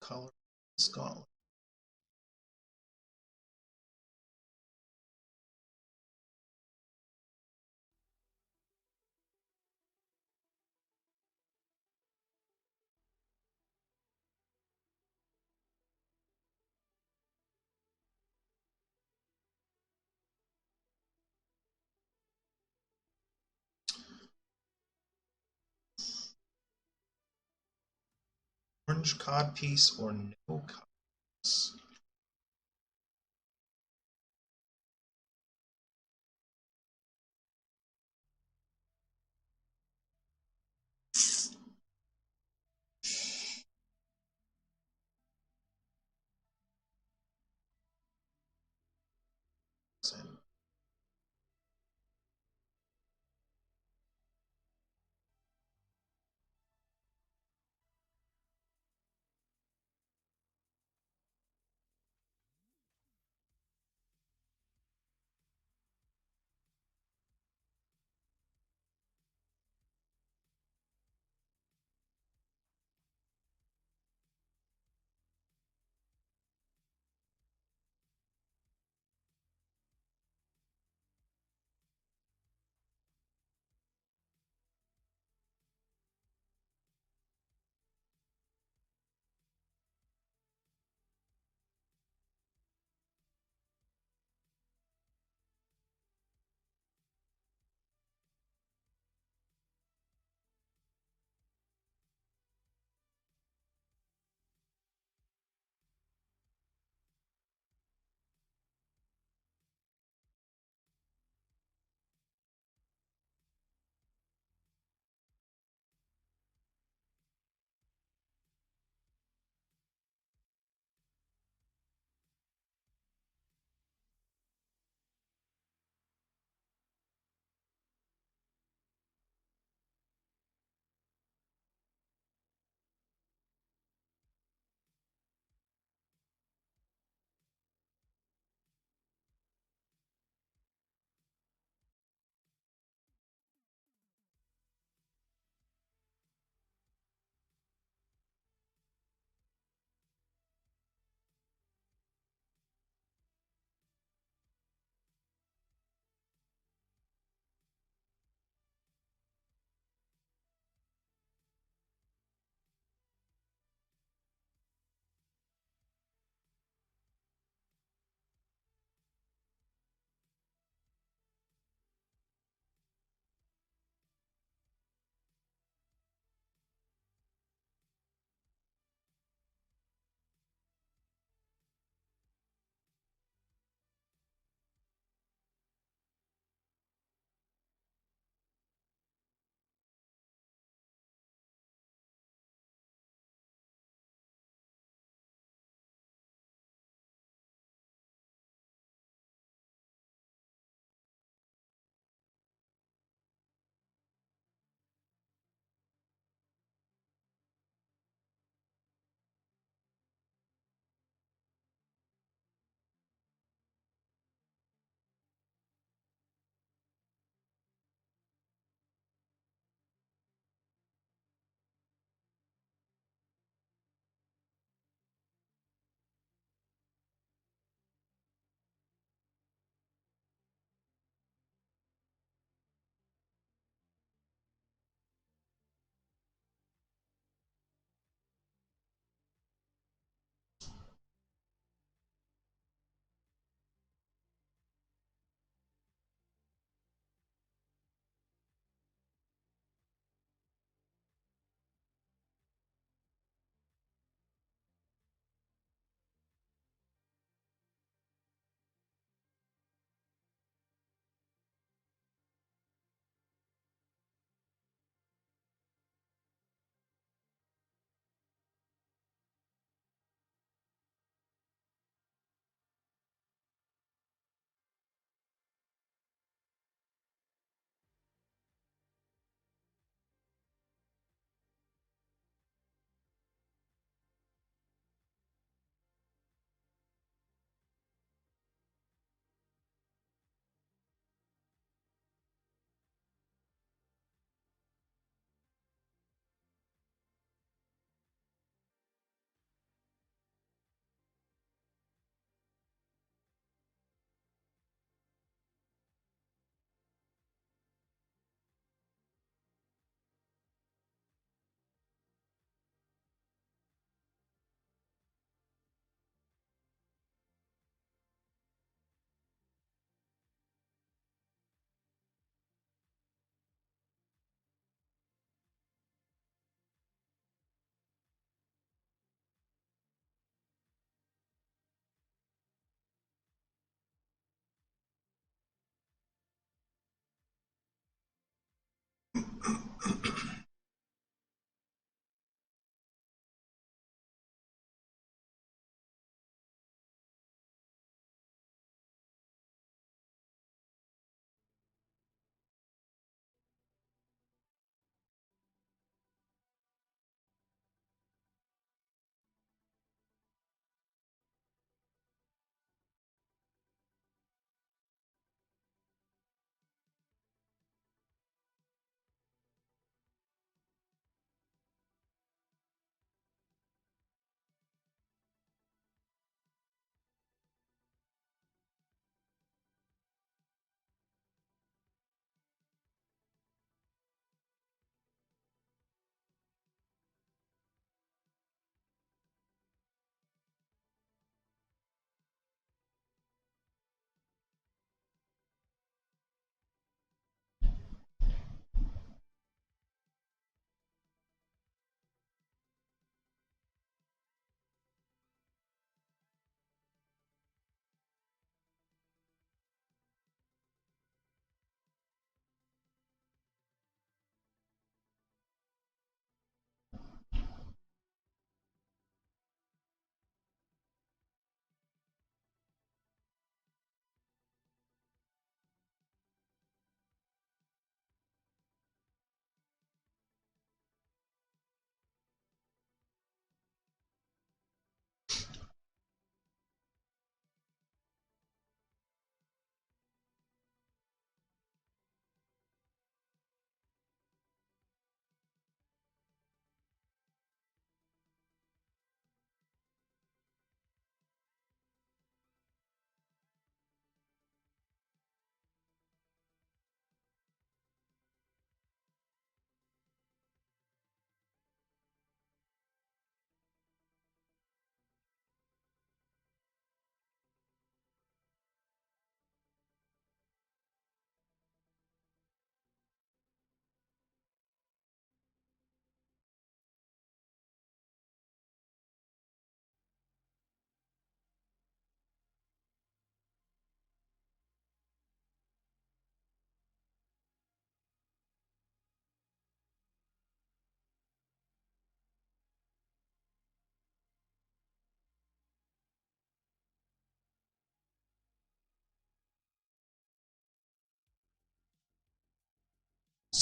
color Scotland. Orange codpiece or no codpiece?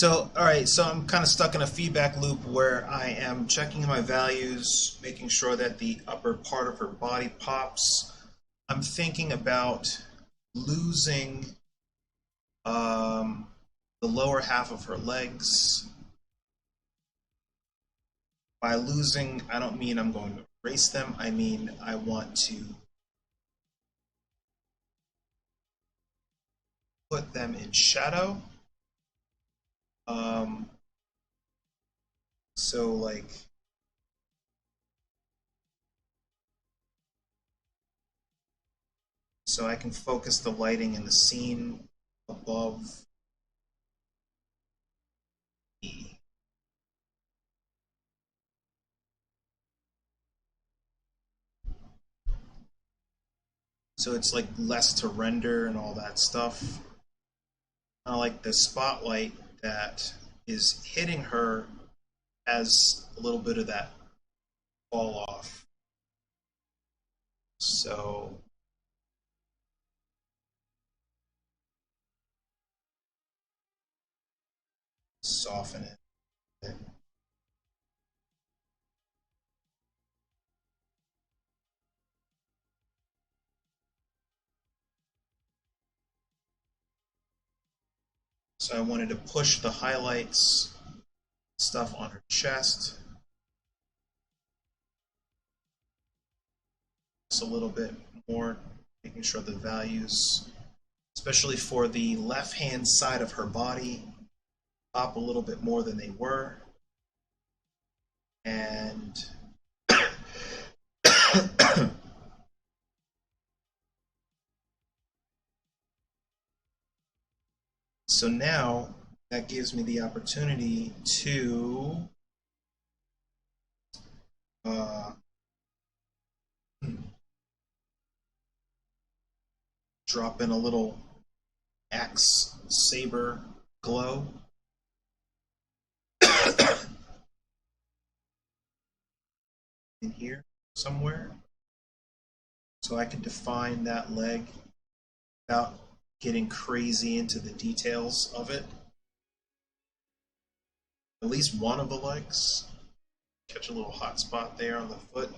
All right, so I'm kind of stuck in a feedback loop where I am checking my values, making sure that the upper part of her body pops. I'm thinking about losing um, the lower half of her legs. By losing, I don't mean I'm going to erase them. I mean I want to put them in shadow. Um, so like so I can focus the lighting in the scene above E. So it's like less to render and all that stuff. I like the spotlight that is hitting her has a little bit of that fall off. So soften it. So I wanted to push the highlights stuff on her chest just a little bit more, making sure the values, especially for the left hand side of her body, pop a little bit more than they were. And so now that gives me the opportunity to uh, drop in a little axe saber glow. In here somewhere. So I can define that leg without getting crazy into the details of it. At least one of the legs. Catch a little hot spot there on the foot.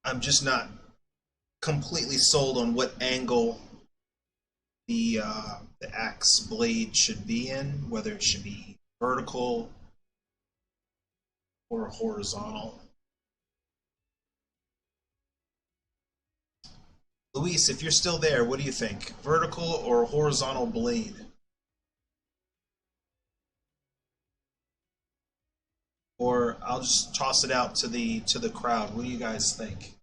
I'm just not completely sold on what angle the axe blade should be in, whether it should be vertical or horizontal. Luis, if you're still there, what do you think? Vertical or horizontal blade? Or I'll just toss it out to the crowd. What do you guys think?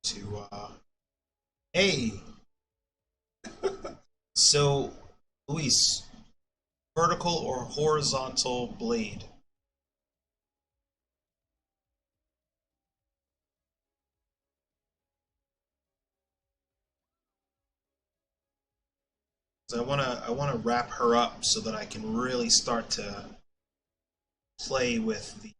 To hey, so Luis, vertical or horizontal blade? So I wanna wrap her up so that I can really start to play with the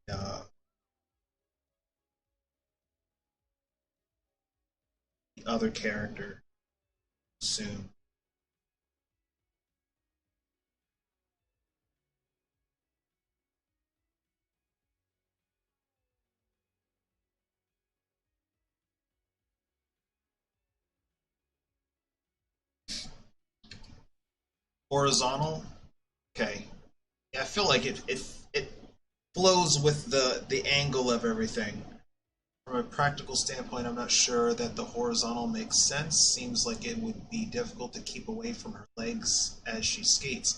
other character soon. Horizontal, okay. Yeah, I feel like it flows with the angle of everything. From a practical standpoint, I'm not sure that the horizontal makes sense. Seems like it would be difficult to keep away from her legs as she skates.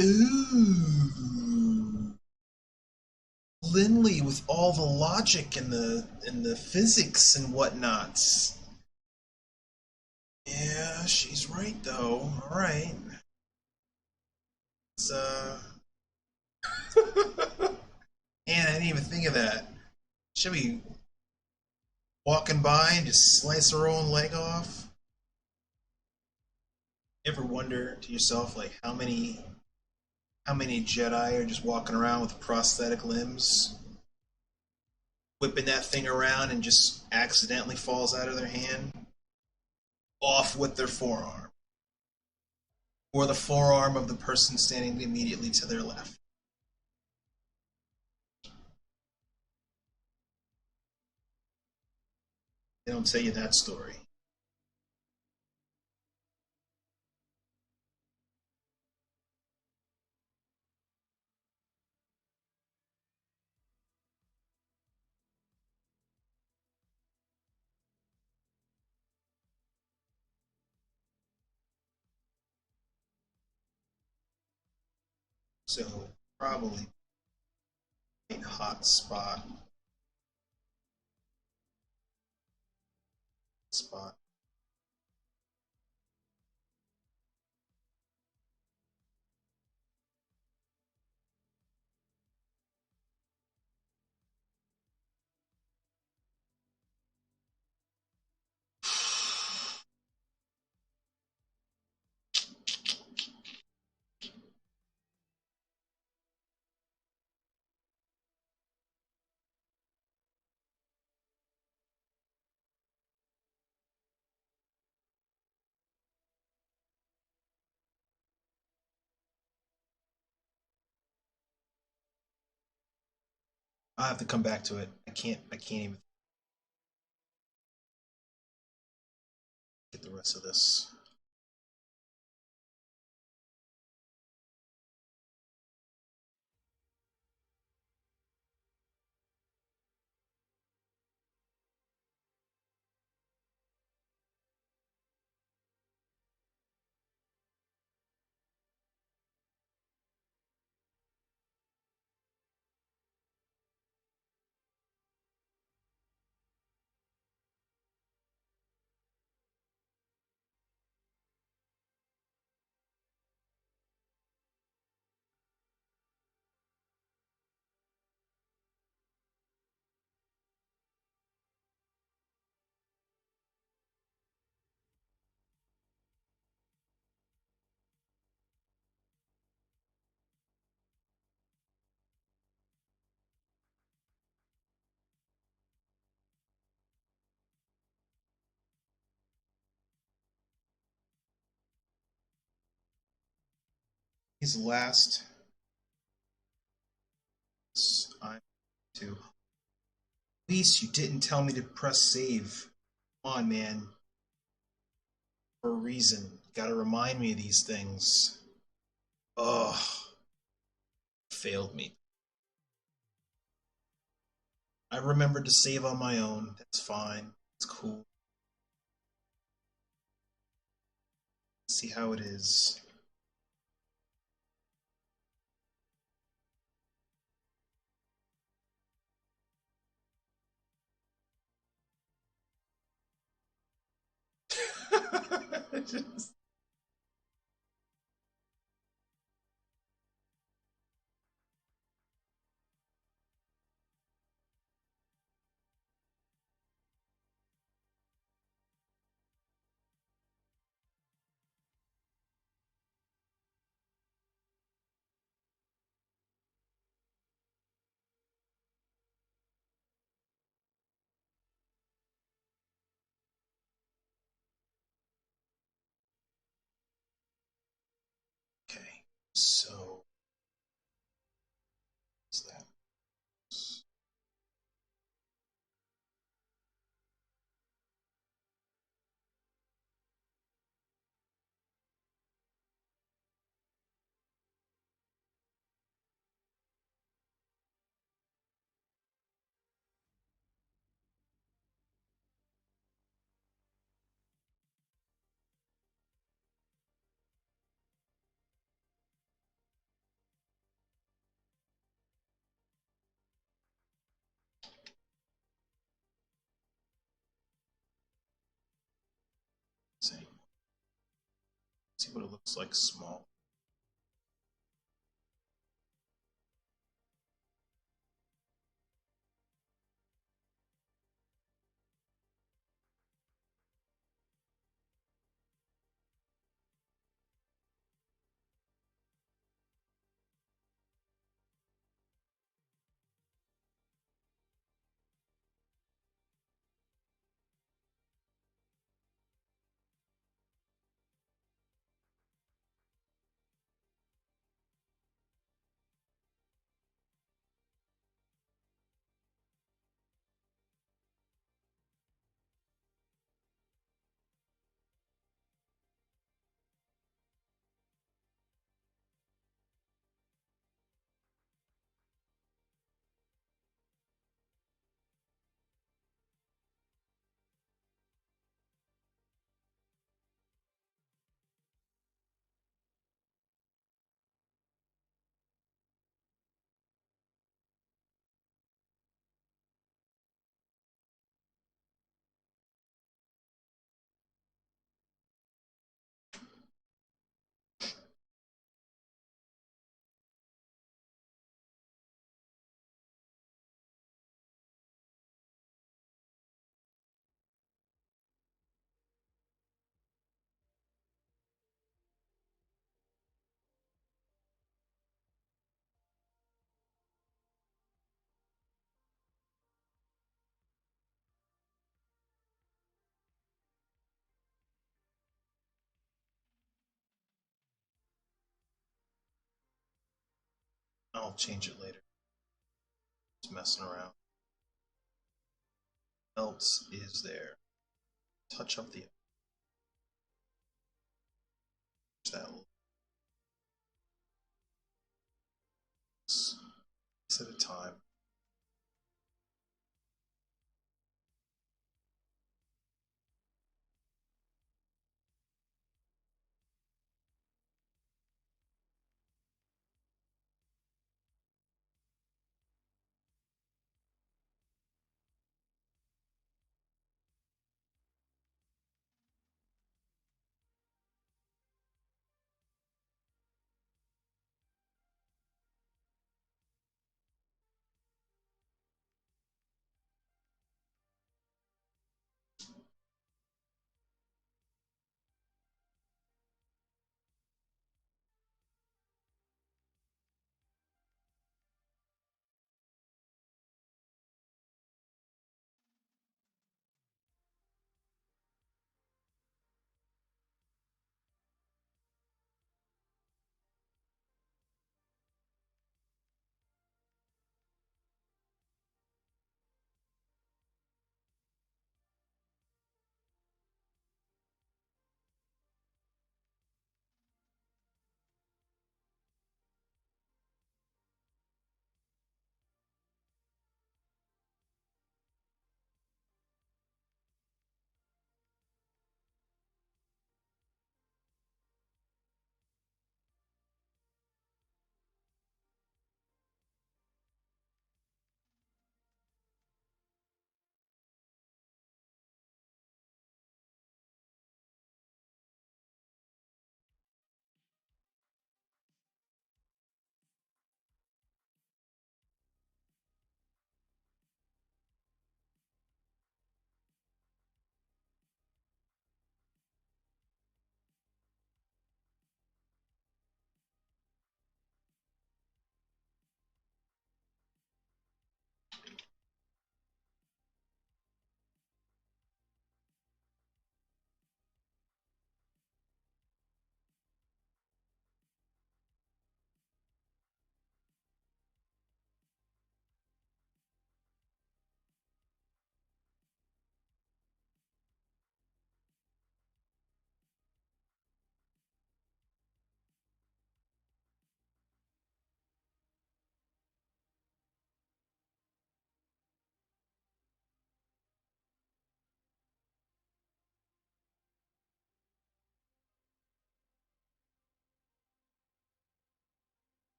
Ooh, Lindley with all the logic and the physics and whatnot. Yeah, she's right though. All right. It's man, I didn't even think of that. Should be walking by and just slice her own leg off. You ever wonder to yourself like how many Jedi are just walking around with prosthetic limbs, whipping that thing around and just accidentally falls out of their hand, off with their forearm, or the forearm of the person standing immediately to their left. They don't tell you that story. So probably a hot spot. I have to come back to it. I can't even get the rest of this. His last. I'm to. At least you didn't tell me to press save. Come on, man. For a reason. Gotta remind me of these things. Ugh. Failed me. I remembered to save on my own. That's fine. It's cool. Let's see how it is. Just- okay. So, what's that? See. See what it looks like small. I'll change it later. Just messing around. What else is there? Touch up the that piece at a time.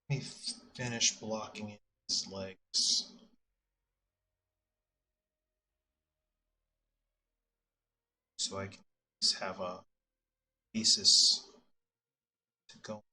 Let me finish blocking in his legs. So I can just have a basis to go.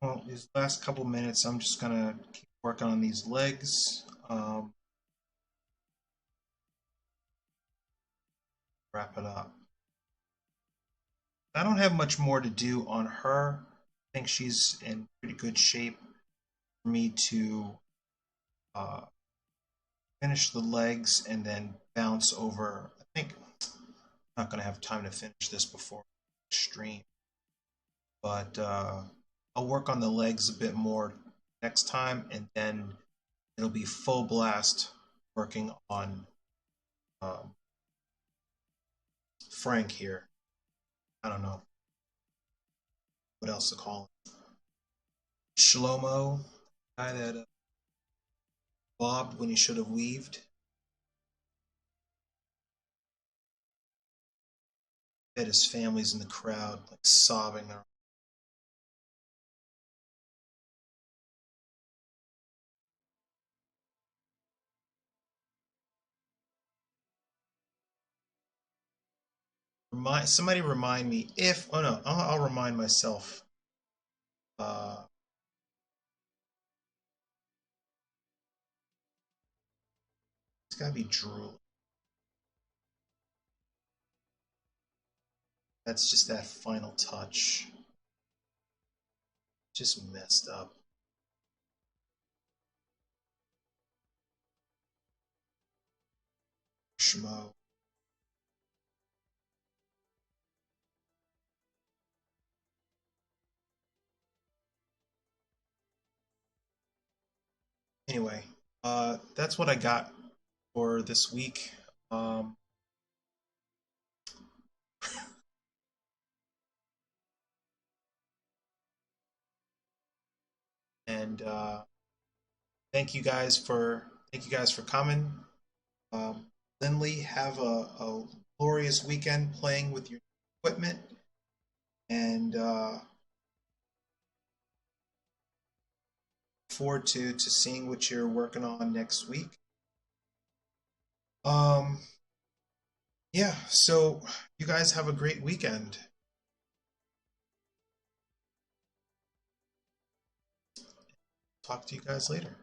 Well, these last couple minutes, I'm just gonna keep working on these legs. wrap it up. I don't have much more to do on her. I think she's in pretty good shape for me to uh, finish the legs and then bounce over. I think I'm not going to have time to finish this before stream, but I'll work on the legs a bit more next time, and then it'll be full blast working on um, Frank here. I don't know what else to call him. Shlomo, guy that bobbed when he should have weaved. Bet his family's in the crowd, like sobbing their. Somebody remind me if. Oh no, I'll remind myself. Uh, it's gotta be Drew. That's just that final touch. Just messed up. Schmo. Anyway, that's what I got for this week. Um, and thank you guys for coming. Lindley, have a glorious weekend playing with your equipment, and forward to seeing what you're working on next week. Um, yeah, so you guys have a great weekend. Talk to you guys later.